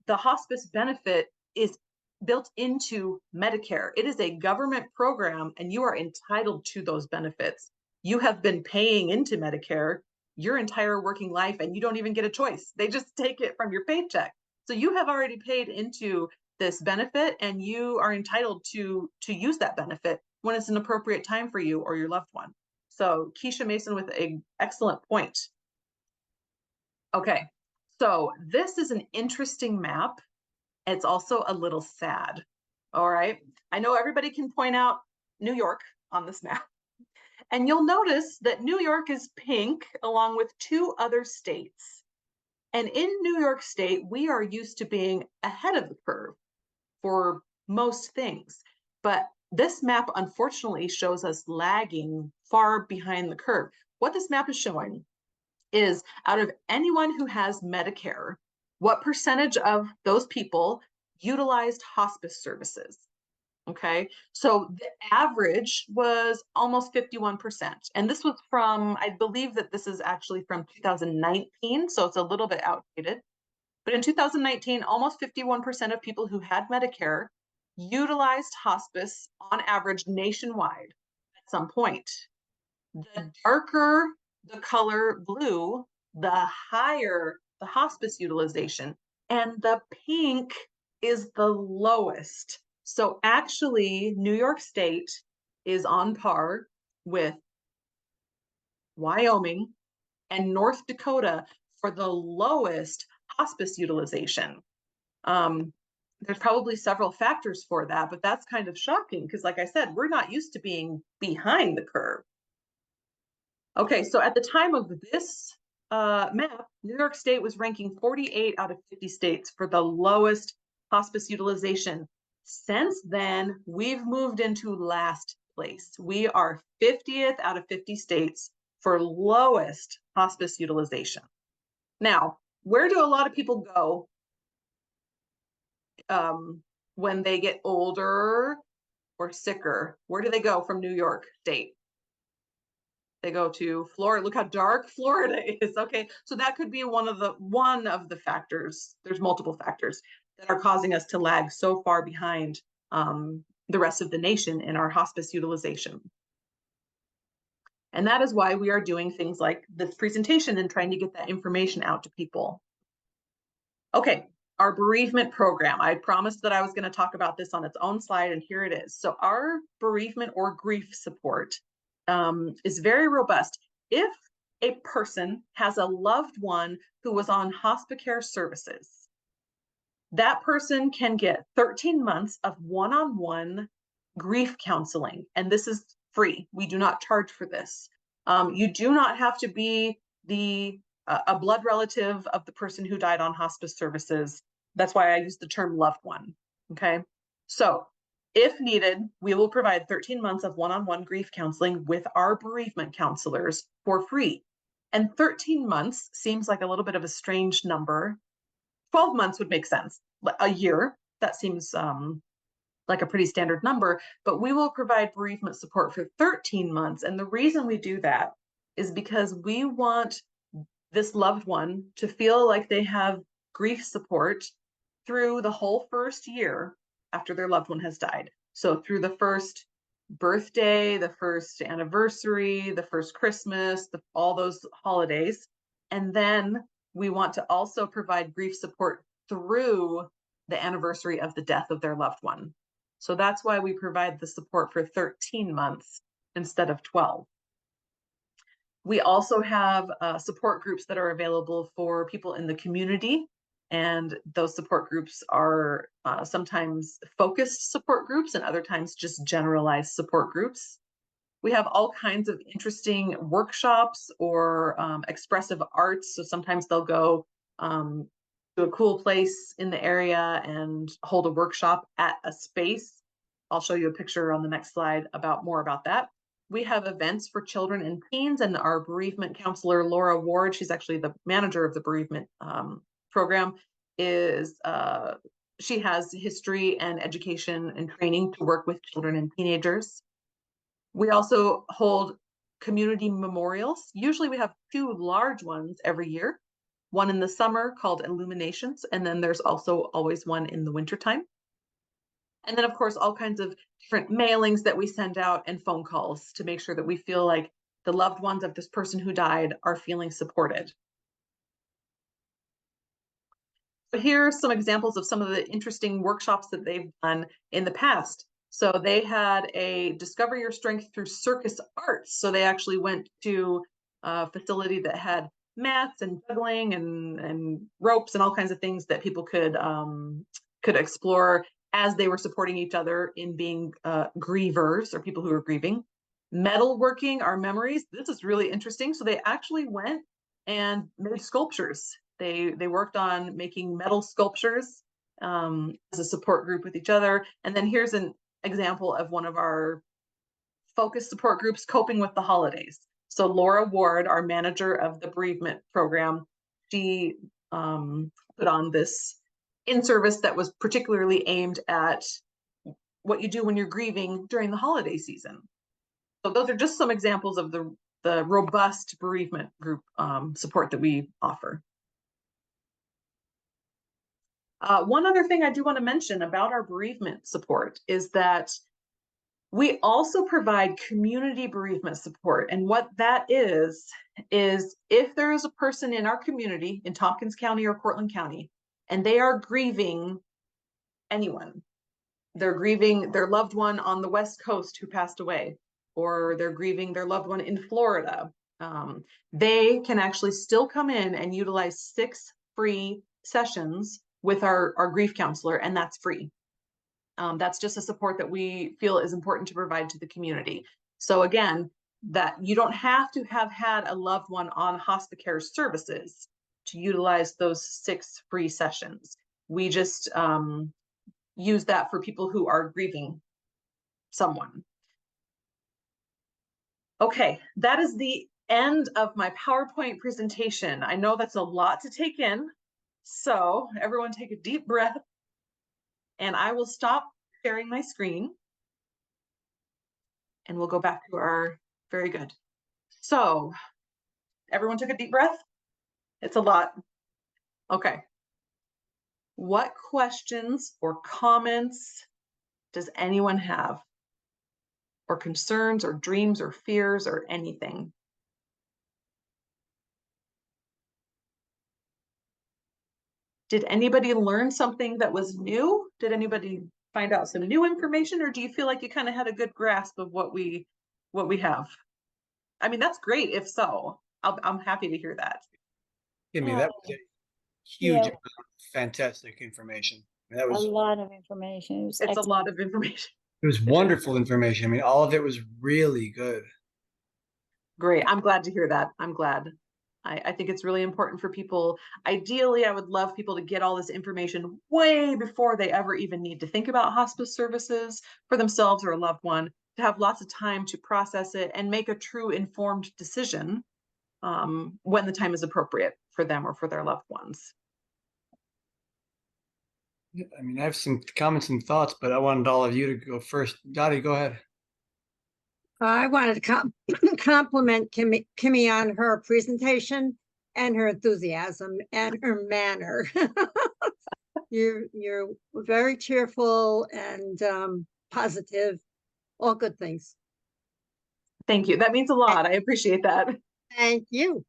the hospice benefit is built into Medicare. It is a government program, and you are entitled to those benefits. You have been paying into Medicare. your entire working life and you don't even get a choice. They just take it from your paycheck. So you have already paid into this benefit and you are entitled to use that benefit when it's an appropriate time for you or your loved one. So Keisha Mason with an excellent point. Okay, so this is an interesting map. It's also a little sad. All right, I know everybody can point out New York on this map. And you'll notice that New York is pink along with two other states. And in New York State, we are used to being ahead of the curve for most things. But this map unfortunately shows us lagging far behind the curve. What this map is showing is out of anyone who has Medicare, what percentage of those people utilized hospice services? Okay, so the average was almost 51%. And this was from, I believe that this is actually from 2019, so it's a little bit outdated. But in 2019, almost 51% of people who had Medicare utilized hospice on average nationwide at some point. The darker the color blue, the higher the hospice utilization, and the pink is the lowest. So actually, New York State is on par with Wyoming and North Dakota for the lowest hospice utilization. There's probably several factors for that, but that's kind of shocking because, like I said, we're not used to being behind the curve. Okay, so at the time of this map, New York State was ranking 48 out of 50 states for the lowest hospice utilization. Since then, we've moved into last place. We are 50th out of 50 states for lowest hospice utilization. Now, where do a lot of people go when they get older or sicker? Where do they go from New York State? They go to Florida. Look how dark Florida is. Okay, so that could be one of the factors. There's multiple factors that are causing us to lag so far behind the rest of the nation in our hospice utilization. And that is why we are doing things like this presentation and trying to get that information out to people. Okay, our bereavement program. I promised that I was going to talk about this on its own slide, and here it is. So our bereavement or grief support is very robust. If a person has a loved one who was on Hospicare services, that person can get 13 months of one-on-one grief counseling, and this is free. We do not charge for this. You do not have to be a blood relative of the person who died on hospice services. That's why I use the term loved one. Okay, so if needed, we will provide 13 months of one-on-one grief counseling with our bereavement counselors for free. And 13 months seems like a little bit of a strange number. 12 months would make sense. A year, that seems like a pretty standard number, but we will provide bereavement support for 13 months. And the reason we do that is because we want this loved one to feel like they have grief support through the whole first year after their loved one has died. So through the first birthday, the first anniversary, the first Christmas, all those holidays. And then we want to also provide grief support through the anniversary of the death of their loved one. So that's why we provide the support for 13 months instead of 12. We also have support groups that are available for people in the community. And those support groups are sometimes focused support groups and other times just generalized support groups. We have all kinds of interesting workshops or expressive arts. So sometimes they'll go to a cool place in the area and hold a workshop at a space. I'll show you a picture on the next slide more about that. We have events for children and teens, and our bereavement counselor, Laura Ward, she's actually the manager of the bereavement program, she has history and education and training to work with children and teenagers. We also hold community memorials. Usually we have 2 large ones every year, one in the summer called Illuminations, and then there's also always one in the wintertime. And then, of course, all kinds of different mailings that we send out and phone calls to make sure that we feel like the loved ones of this person who died are feeling supported. So here are some examples of some of the interesting workshops that they've done in the past. So they had a Discover Your Strength Through Circus Arts. So they actually went to a facility that had mats and juggling and ropes and all kinds of things that people could explore as they were supporting each other in being grievers, or people who are grieving. Metalworking Our Memories. This is really interesting. So they actually went and made sculptures. They worked on making metal sculptures as a support group with each other. And then here's an example of one of our focus support groups, Coping with the Holidays. So Laura Ward, our manager of the bereavement program, she put on this in-service that was particularly aimed at what you do when you're grieving during the holiday season. So those are just some examples of the robust bereavement group support that we offer. One other thing I do want to mention about our bereavement support is that we also provide community bereavement support. And what that is if there is a person in our community in Tompkins County or Cortland County, and they are grieving anyone, they're grieving their loved one on the West Coast who passed away, or they're grieving their loved one in Florida, they can actually still come in and utilize 6 free sessions with our grief counselor, and that's free. That's just a support that we feel is important to provide to the community. So again, that you don't have to have had a loved one on Hospicare services to utilize those 6 free sessions. We just use that for people who are grieving someone. Okay, that is the end of my PowerPoint presentation. I know that's a lot to take in. So everyone take a deep breath, and I will stop sharing my screen and we'll go back to our, very good. So everyone took a deep breath? It's a lot. Okay. What questions or comments does anyone have? Or concerns or dreams or fears or anything? Did anybody learn something that was new? Did anybody find out some new information, or do you feel like you kind of had a good grasp of what we have? I mean, that's great if so. I'm happy to hear that. Kimmy, that was a huge amount of fantastic information. That was a lot of information. It was It's excellent. a lot of information. It was wonderful information. I mean, all of it was really good. Great. I'm glad to hear that. I'm glad. I think it's really important for people. Ideally, I would love people to get all this information way before they ever even need to think about hospice services for themselves or a loved one, to have lots of time to process it and make a true informed decision when the time is appropriate for them or for their loved ones. I mean, I have some comments and thoughts, but I wanted all of you to go first. Dottie, go ahead. I wanted to compliment Kimmy on her presentation and her enthusiasm and her manner. You're very cheerful and positive, all good things. Thank you. That means a lot. I appreciate that. Thank you.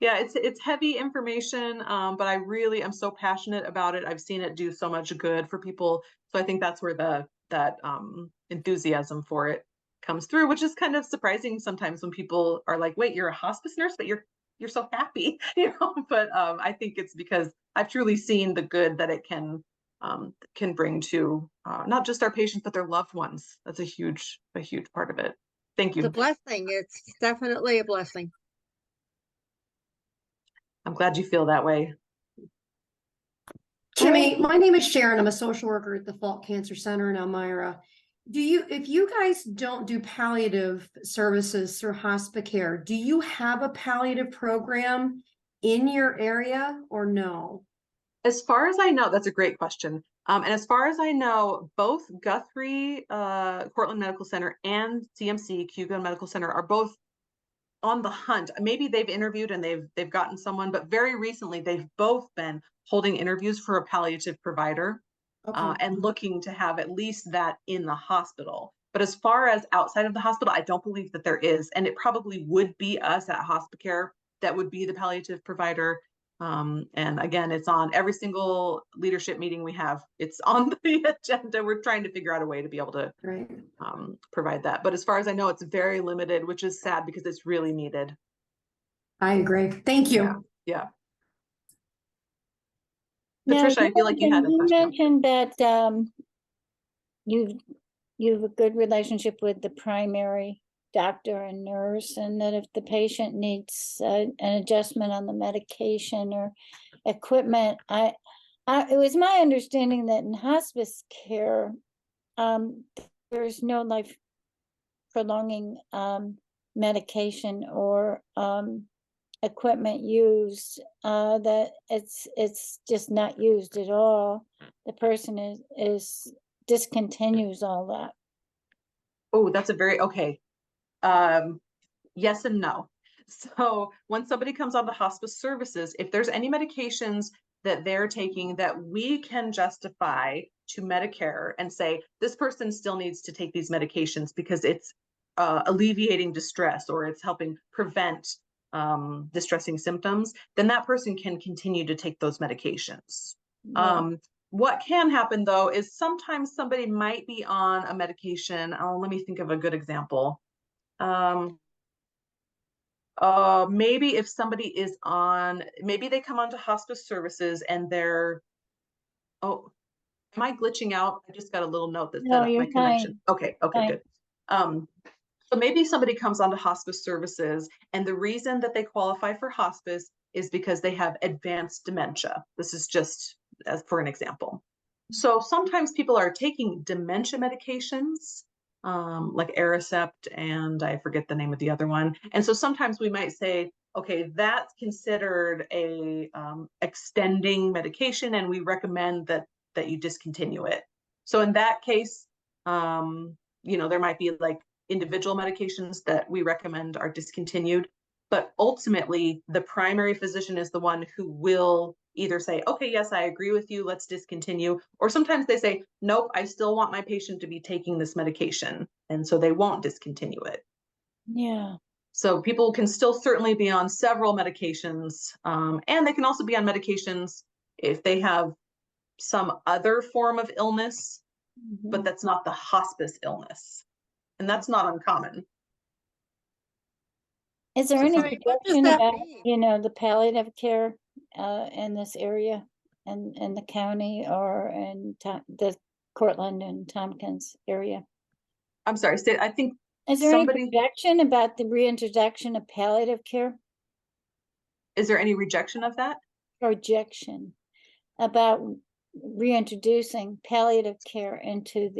Yeah, it's heavy information, but I really am so passionate about it. I've seen it do so much good for people. So I think that's where that enthusiasm for it comes through, which is kind of surprising sometimes when people are like, wait, you're a hospice nurse, but you're so happy, but I think it's because I've truly seen the good that it can bring to not just our patients, but their loved ones. That's a huge part of it. Thank you. It's a blessing. It's definitely a blessing. I'm glad you feel that way. Kimmy, my name is Sharon. I'm a social worker at the Falk Cancer Center in Elmira. If you guys don't do palliative services through Hospicare, do you have a palliative program in your area or no? As far as I know, that's a great question. And as far as I know, both Guthrie, Cortland Medical Center and CMC, Hugo Medical Center are both on the hunt. Maybe they've interviewed and they've gotten someone, but very recently they've both been holding interviews for a palliative provider. Okay. And looking to have at least that in the hospital. But as far as outside of the hospital, I don't believe that there is, and it probably would be us at Hospicare that would be the palliative provider. And again, it's on every single leadership meeting we have. It's on the agenda. We're trying to figure out a way to be able to provide that. But as far as I know, it's very limited, which is sad because it's really needed. I agree. Thank you. Yeah. Now, Patricia, I feel like you had a you question. mentioned that you have a good relationship with the primary doctor and nurse, and that if the patient needs an adjustment on the medication or equipment, it was my understanding that in hospice care, there's no life prolonging medication or equipment used, that it's just not used at all. The person is discontinues all that. Oh, that's a very, okay. Yes and no. So when somebody comes on to hospice services, if there's any medications that they're taking that we can justify to Medicare and say, this person still needs to take these medications because it's alleviating distress or it's helping prevent distressing symptoms, then that person can continue to take those medications. Yeah. What can happen though is sometimes somebody might be on a medication. Oh, let me think of a good example. Maybe if somebody is on, maybe they come onto hospice services and they're, oh, am I glitching out? I just got a little note that No, said you're my connection. fine. Okay, Fine. good. So maybe somebody comes onto hospice services and the reason that they qualify for hospice is because they have advanced dementia. This is just as for an example. So sometimes people are taking dementia medications, like Aricept, and I forget the name of the other one. And so sometimes we might say, okay, that's considered a extending medication, and we recommend that you discontinue it. So in that case, there might be like individual medications that we recommend are discontinued, but ultimately the primary physician is the one who will either say, okay, yes, I agree with you, let's discontinue. Or sometimes they say, nope, I still want my patient to be taking this medication. And so they won't discontinue it. Yeah. So people can still certainly be on several medications. And they can also be on medications if they have some other form of illness, but that's not the hospice illness. And that's not uncommon. Is there So any sorry, what does projection that about, mean? the palliative care in this area and in the county or in the Cortland and Tompkins area? I'm sorry, I think Is there somebody, any projection about the reintroduction of palliative care? is there any rejection of that? Projection about reintroducing palliative care into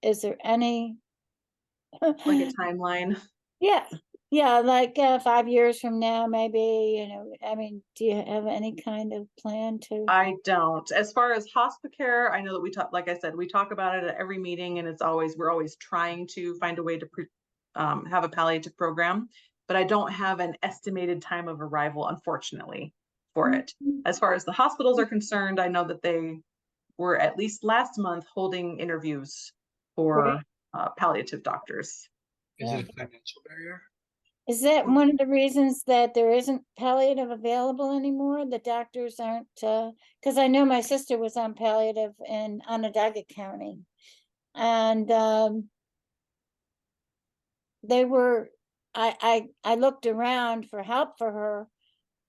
is there any? Like a timeline? Yeah, like 5 years from now, maybe, do you have any kind of plan to? I don't. As far as Hospicare, I know that we talk, like I said, we talk about it at every meeting, and we're always trying to find a way to have a palliative program, but I don't have an estimated time of arrival, unfortunately, for it. As far as the hospitals are concerned, I know that they were at least last month holding interviews for palliative doctors. Is it a financial barrier? Is that one of the reasons that there isn't palliative available anymore? The doctors aren't, because I know my sister was on palliative in Onondaga County. And I looked around for help for her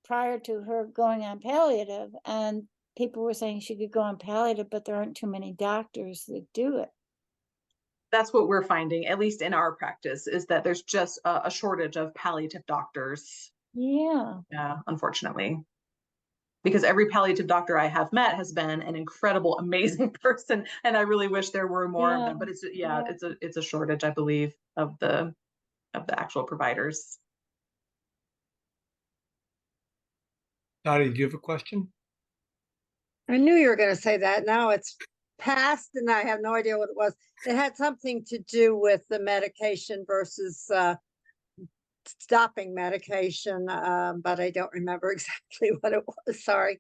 prior to her going on palliative, and people were saying she could go on palliative, but there aren't too many doctors that do it. That's what we're finding, at least in our practice, is that there's just a shortage of palliative doctors. Yeah. Yeah, unfortunately. Because every palliative doctor I have met has been an incredible, amazing person, and I really wish there were more of them. But it's a shortage, I believe, of the actual providers. Dottie, do you have a question? I knew you were going to say that. Now it's passed and I have no idea what it was. It had something to do with the medication versus stopping medication, but I don't remember exactly what it was. Sorry.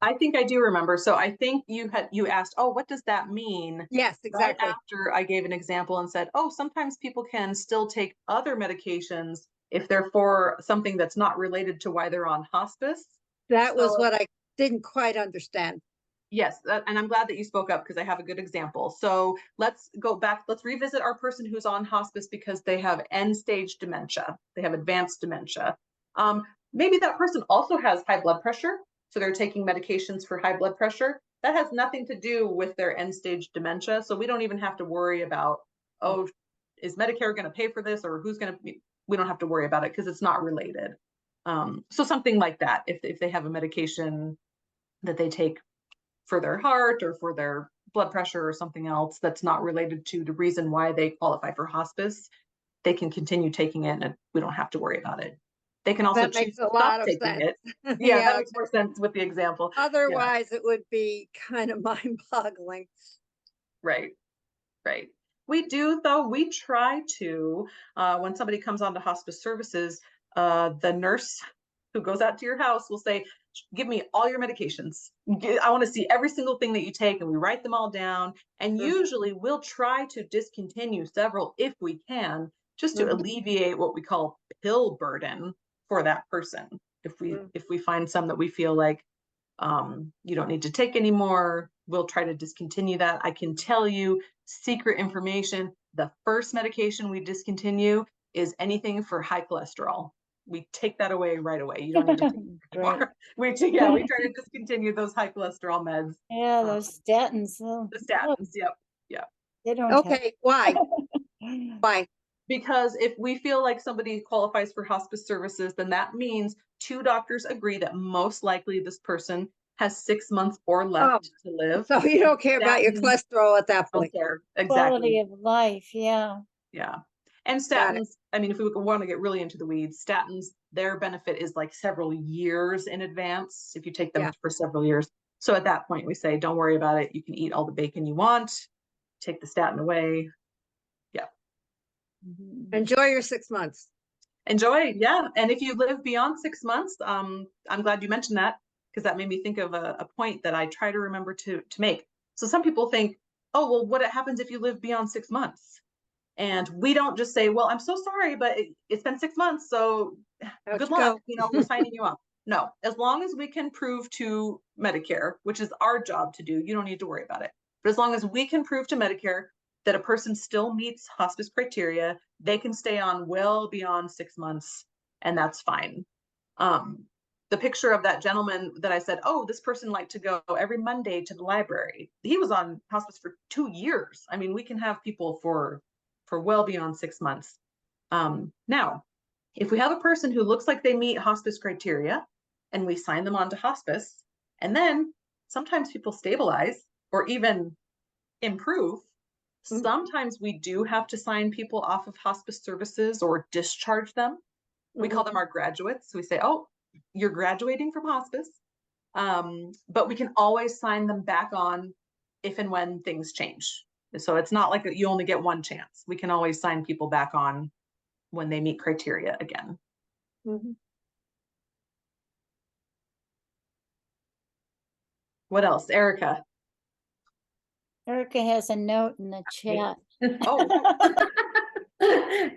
I think I do remember. So I think you asked, oh, what does that mean? Yes, Right exactly. after I gave an example and said, oh, sometimes people can still take other medications if they're for something that's not related to why they're on hospice. That was So- what I didn't quite understand. Yes, and I'm glad that you spoke up because I have a good example. So let's go back. Let's revisit our person who's on hospice because they have end stage dementia. They have advanced dementia. Maybe that person also has high blood pressure. So they're taking medications for high blood pressure. That has nothing to do with their end stage dementia. So we don't even have to worry about, oh, is Medicare going to pay for this or who's going to be, we don't have to worry about it because it's not related. So something like that, if they have a medication that they take for their heart or for their blood pressure or something else that's not related to the reason why they qualify for hospice, they can continue taking it and we don't have to worry about it. They can also That choose makes to a lot stop of taking sense. it. Yeah, that makes more sense with the example. Otherwise, it would be kind of mind-boggling. Right, right. We do, though, we try to, when somebody comes onto hospice services, the nurse who goes out to your house will say, give me all your medications. I want to see every single thing that you take, and we write them all down. And usually we'll try to discontinue several if we can, just to alleviate what we call pill burden for that person. If we find some that we feel like you don't need to take anymore, we'll try to discontinue that. I can tell you secret information. The first medication we discontinue is anything for high cholesterol. We take that away right away. You don't need to take it anymore. We try to discontinue those high cholesterol meds. Yeah, those statins. Oh, The statins, yep. they don't Okay, why? have. Why? Because if we feel like somebody qualifies for hospice services, then that means two doctors agree that most likely this person has 6 months or left to live. So you don't care about your Statins cholesterol at that don't point. care. Quality Exactly. of life, yeah. Yeah. And Got it. statins, I mean, if we want to get really into the weeds, statins, their benefit is like several years in advance if you take them Yeah. for several years. So at that point, we say, don't worry about it. You can eat all the bacon you want, take the statin away. Enjoy your 6 months. Enjoy, yeah. And if you live beyond 6 months, I'm glad you mentioned that because that made me think of a point that I try to remember to make. So some people think, oh, well, what happens if you live beyond 6 months? And we don't just say, well, I'm so sorry, but it's been 6 months, so Out good you luck. go. We're signing you up. No, as long as we can prove to Medicare, which is our job to do, you don't need to worry about it. But as long as we can prove to Medicare that a person still meets hospice criteria, they can stay on well beyond 6 months, and that's fine. The picture of that gentleman that I said, oh, this person liked to go every Monday to the library. He was on hospice for 2 years. I mean, we can have people for well beyond 6 months. Now, if we have a person who looks like they meet hospice criteria and we sign them onto hospice, and then sometimes people stabilize or even improve, sometimes we do have to sign people off of hospice services or discharge them. We call them our graduates. We say, oh, you're graduating from hospice, but we can always sign them back on if and when things change. So it's not like you only get one chance. We can always sign people back on when they meet criteria again. What else, Erica? Erica has a note in the chat. Oh,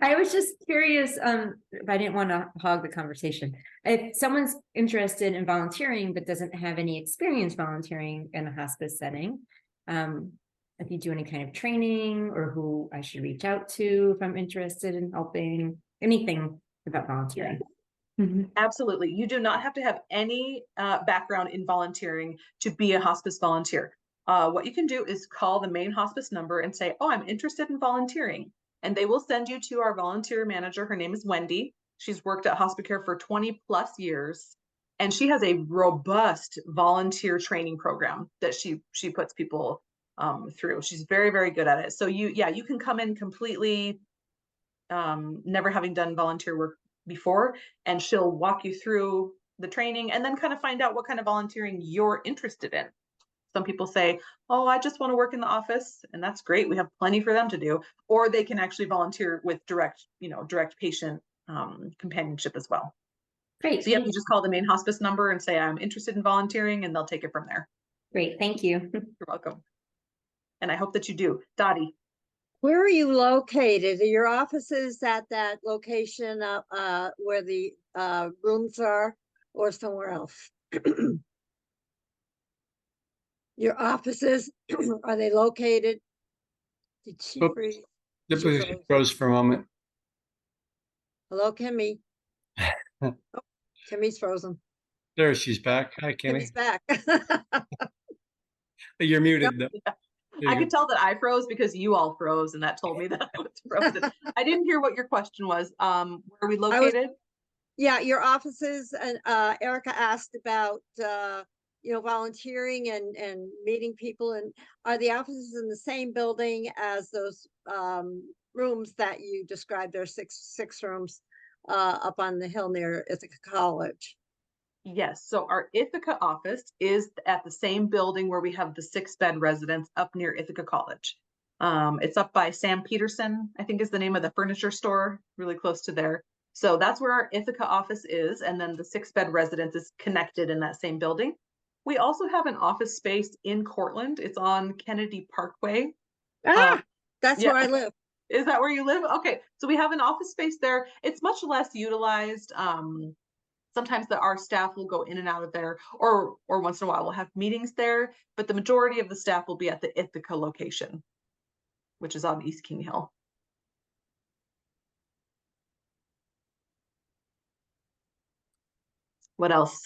I was just curious, if I didn't want to hog the conversation. If someone's interested in volunteering but doesn't have any experience volunteering in a hospice setting, if you do any kind of training or who I should reach out to if I'm interested in helping, anything about volunteering. absolutely. You do not have to have any background in volunteering to be a hospice volunteer. What you can do is call the main hospice number and say, oh, I'm interested in volunteering. And they will send you to our volunteer manager. Her name is Wendy. She's worked at Hospicare for 20 plus years. And she has a robust volunteer training program that she puts people through. She's very, very good at it. So you can come in completely never having done volunteer work before, and she'll walk you through the training and then kind of find out what kind of volunteering you're interested in. Some people say, oh, I just want to work in the office, and that's great. We have plenty for them to do. Or they can actually volunteer with direct patient companionship as well. Great. So yeah, you just call the main hospice number and say, I'm interested in volunteering, and they'll take it from there. Great. Thank you. You're welcome. And I hope that you do. Dottie. Where are you located? Are your offices at that location where the rooms are, or somewhere else? Your offices, are they located? Did she Oops. freeze? The She position froze. froze for a moment. Hello, Kimmy. Oh, Kimmy's frozen. There, she's back. Hi, Kimmy. Kimmy's back. You're muted. Though. There I you could tell that I froze because you all froze, and that told me that I was frozen. I didn't hear what your question was. Where are we located? Yeah, your offices, and Erica asked about volunteering and meeting people, and are the offices in the same building as those rooms that you described? There are six rooms up on the hill near Ithaca College. Yes, so our Ithaca office is at the same building where we have the 6-bed residence up near Ithaca College. It's up by Sam Peterson, I think is the name of the furniture store, really close to there. So that's where our Ithaca office is, and then the 6-bed residence is connected in that same building. We also have an office space in Cortland. It's on Kennedy Parkway. That's yeah. where I live. Is that where you live? Okay, so we have an office space there. It's much less utilized. Sometimes our staff will go in and out of there, or once in a while we'll have meetings there, but the majority of the staff will be at the Ithaca location, which is on East King Hill. What else?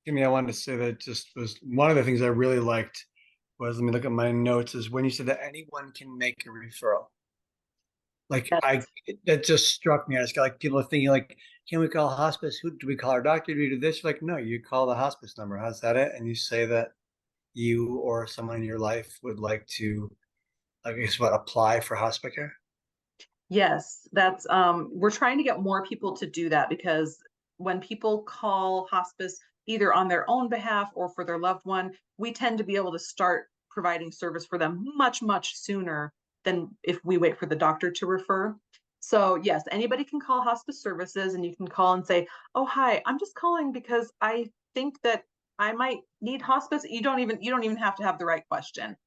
Kimmy, I wanted to say that just was one of the things I really liked was, let me look at my notes, is when you said that anyone can make a referral. Like Yes. that just struck me. I just got like people are thinking like, can we call hospice? Who do we call our doctor? Do we do this? You're like, no, you call the hospice number. How's that it? And you say that you or someone in your life would like to, I guess, apply for Hospicare? Yes, that's we're trying to get more people to do that, because when people call hospice either on their own behalf or for their loved one, we tend to be able to start providing service for them much sooner than if we wait for the doctor to refer. So yes, anybody can call hospice services, and you can call and say, oh, hi, I'm just calling because I think that I might need hospice. You don't even have to have the right question.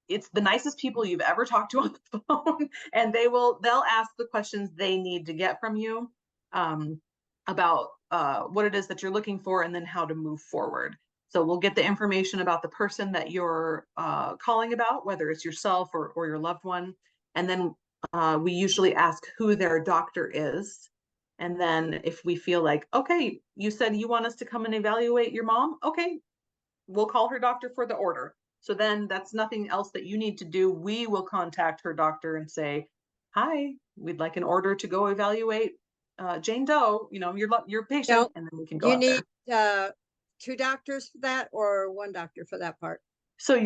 It's the nicest people you've ever talked to on the phone, and they'll ask the questions they need to get from you about what it is that you're looking for, and then how to move forward. So we'll get the information about the person that you're calling about, whether it's yourself or your loved one. And then we usually ask who their doctor is. And then if we feel like, okay, you said you want us to come and evaluate your mom. Okay, we'll call her doctor for the order. So then that's nothing else that you need to do. We will contact her doctor and say, hi, we'd like an order to go evaluate Jane Doe, your patient, Now, and then we can go You out need there. 2 doctors for that, or 1 doctor for that part? So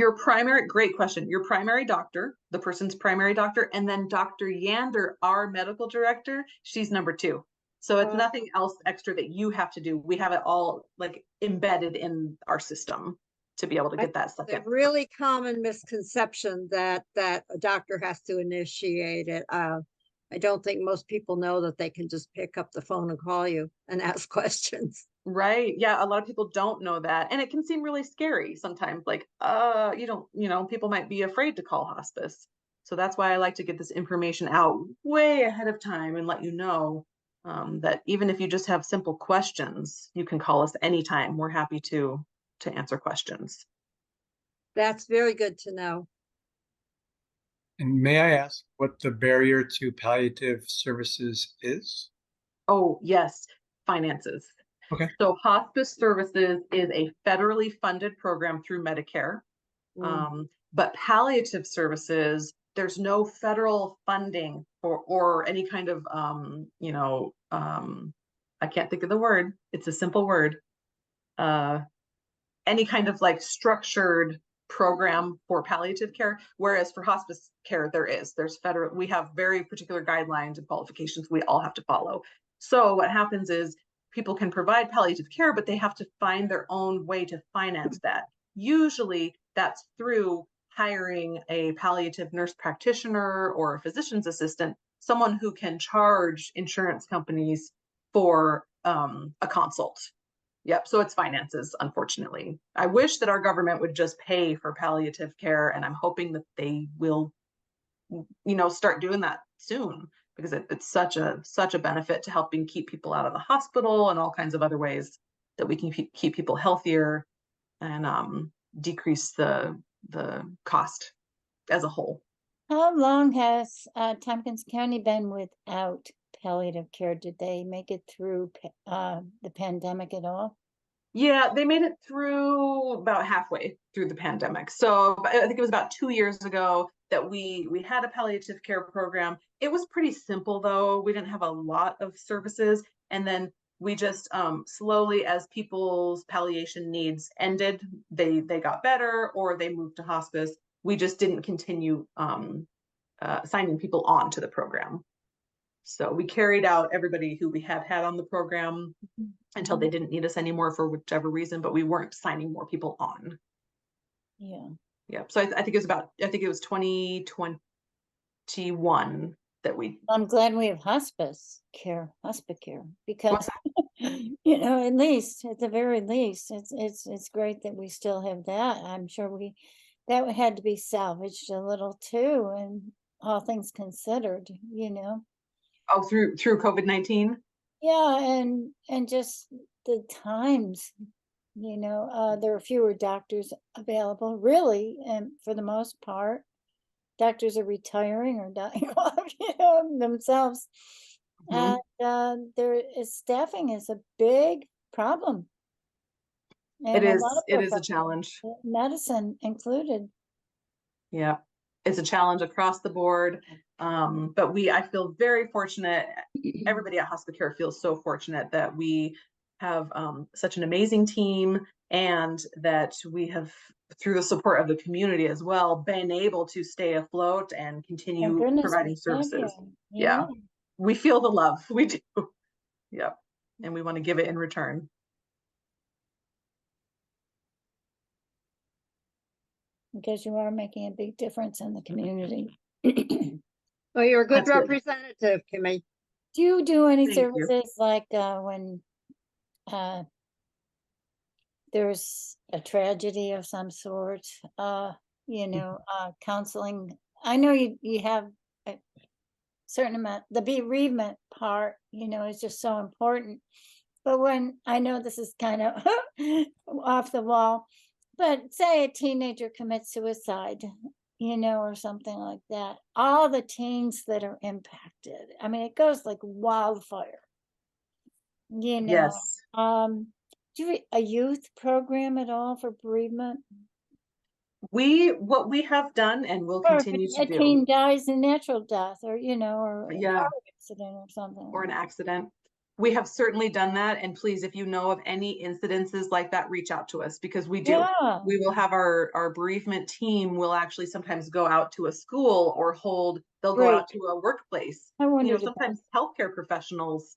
great question. Your primary doctor, the person's primary doctor, and then Dr. Yander, our medical director, she's number 2. So it's nothing else extra that you have to do. We have it all like embedded in our system to be able to get that The second. really common misconception that a doctor has to initiate it. I don't think most people know that they can just pick up the phone and call you and ask questions. Right. Yeah. A lot of people don't know that. And it can seem really scary sometimes, like, people might be afraid to call hospice. So that's why I like to get this information out way ahead of time and let you know that even if you just have simple questions, you can call us anytime. We're happy to answer questions. That's very good to know. And may I ask what the barrier to palliative services is? Oh, yes. Finances. Okay. So hospice services is a federally funded program through Medicare. But palliative services, there's no federal funding or any kind of, I can't think of the word. It's a simple word. Any kind of like structured program for palliative care, whereas for hospice care, we have very particular guidelines and qualifications we all have to follow. So what happens is people can provide palliative care, but they have to find their own way to finance that. Usually that's through hiring a palliative nurse practitioner or a physician's assistant someone who can charge insurance companies for a consult. Yep, so it's finances, unfortunately. I wish that our government would just pay for palliative care, and I'm hoping that they will, start doing that soon, because it's such a benefit to helping keep people out of the hospital and all kinds of other ways that we can keep people healthier and decrease the cost as a whole. How long has Tompkins County been without palliative care? Did they make it through the pandemic at all? Yeah, they made it through about halfway through the pandemic. So I think it was about 2 years ago that we had a palliative care program. It was pretty simple though. We didn't have a lot of services. And then we just slowly, as people's palliation needs ended, they got better or they moved to hospice. We just didn't continue signing people on to the program. So we carried out everybody who we had on the program until they didn't need us anymore for whichever reason, but we weren't signing more people on. Yeah. Yeah. So I think it was 2021 that we. I'm glad we have hospicare, because at least at the very least, it's great that we still have that. I'm sure that had to be salvaged a little too, and all things considered, Oh, through COVID-19. Yeah, and just the times, there are fewer doctors available, really, and for the most part, doctors are retiring or dying off, themselves. Mhm. And staffing is a big problem. It And a lot of is a professions, challenge. medicine included. Yeah, it's a challenge across the board. But I feel very fortunate. Everybody at Hospicare feels so fortunate that we have such an amazing team, and that we have, through the support of the community as well, been able to stay afloat and Thank continue goodness providing we have services. you. Yeah, we feel the love. We do. Yeah, and we want to give it in return. Because you are making a big difference in the community. Well, you're a good That's good. representative, Kimmy. Do you do any Thank you. services like when there's a tragedy of some sort, counseling? I know you have a certain amount, the bereavement part, is just so important. But when, I know this is kind of off the wall, but say a teenager commits suicide, or something like that, all the teens that are impacted, I mean, it goes like wildfire, Yes. do you a youth program at all for bereavement? What we have done and will Or if continue a to do. teen dies a natural death, or or a Yeah. car accident or something. Or an accident. We have certainly done that. And please, if you know of any incidences like that, reach out to us, because we do. Yeah. We will have our bereavement team will actually sometimes go out to a school or they'll go out to a workplace. I wondered about Sometimes healthcare professionals,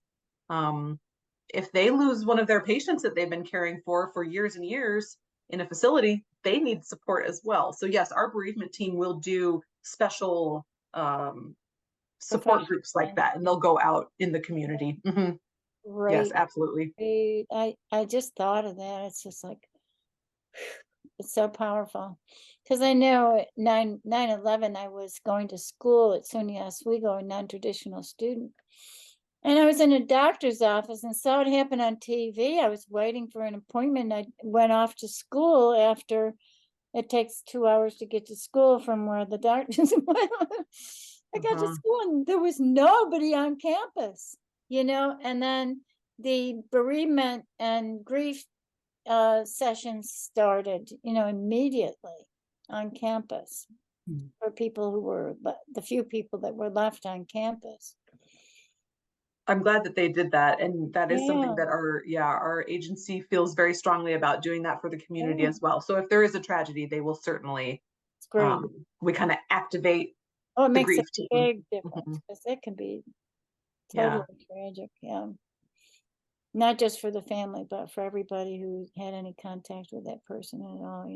if they lose one of their patients that they've been caring for years and years in a facility, they need support as well. So yes, our bereavement team will do special support groups like that, and they'll go out in the community. Mm-hmm. Yes, Great. absolutely. I just thought of that. It's just like, it's so powerful. Because I know at 9/11, I was going to school at SUNY Oswego, a non-traditional student. And I was in a doctor's office and saw it happen on TV. I was waiting for an appointment. I went off to school after it takes 2 hours to get to school from where the doctor's I got to school and there was nobody on campus, and then the bereavement and grief sessions started, immediately on campus for people who were, the few people that were left on campus. I'm glad that they did that. And that is something that our agency feels very strongly about, doing that for the community as well. So if there is a tragedy, they will certainly, It's great. We kind of activate It makes grief a team. big difference, because it can be totally tragic. Yeah. Not just for the family, but for everybody who had any contact with that person at all,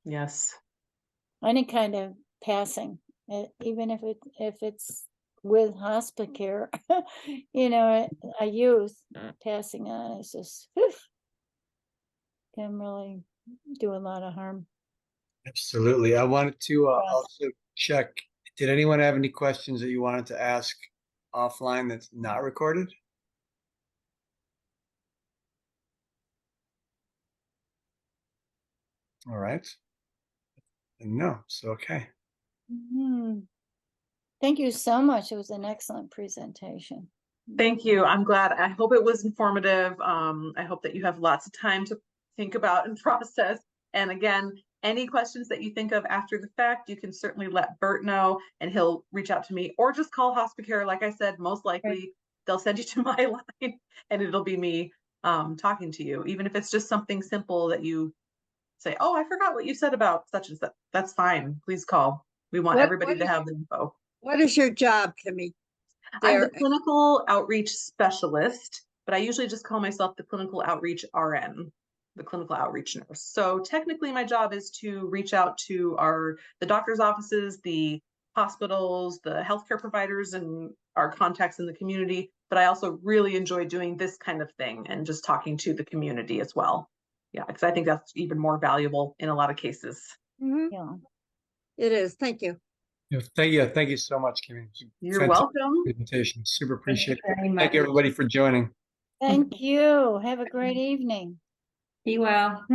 Yes. Any kind of passing, even if it's with Hospicare, you know, a youth passing on is just, whew, can really do a lot of harm. Absolutely. I wanted to Yes. also check, did anyone have any questions that you wanted to ask offline that's not recorded? All right. No, so okay. Mhm. Thank you so much. It was an excellent presentation. Thank you. I'm glad. I hope it was informative. I hope that you have lots of time to think about and process. And again, any questions that you think of after the fact, you can certainly let Bert know and he'll reach out to me, or just call Hospicare. Like I said, most likely they'll send you to my line and it'll be me talking to you. Even if it's just something simple that you say, oh, I forgot what you said about such and such. That's fine. Please call. We want everybody to have the info. What is your job, Kimmy? I'm the There, clinical outreach specialist, but I usually just call myself the clinical outreach RN, the clinical outreach nurse. So technically my job is to reach out to the doctor's offices, the hospitals, the healthcare providers, and our contacts in the community. But I also really enjoy doing this kind of thing and just talking to the community as well. Yeah, because I think that's even more valuable in a lot of cases. Mhm, Yeah. it is. Thank you. Thank you so much, Kimmy. You're Fantastic welcome. presentation. Super Thank you appreciate it. very much. Thank you, everybody, for joining. Thank you. Have a great evening. Be well.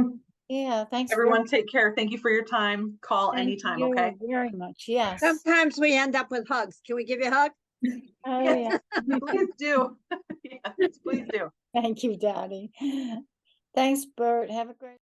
Yeah, thanks. Everyone take care. Thank you for your time. Call Thank anytime, you okay? very much. Yes. Sometimes we end up with hugs. Can we give you a hug? Oh, Yes. yeah. Please do. Yes, please do. Thank you, Dottie. Thanks, Bert. Have a great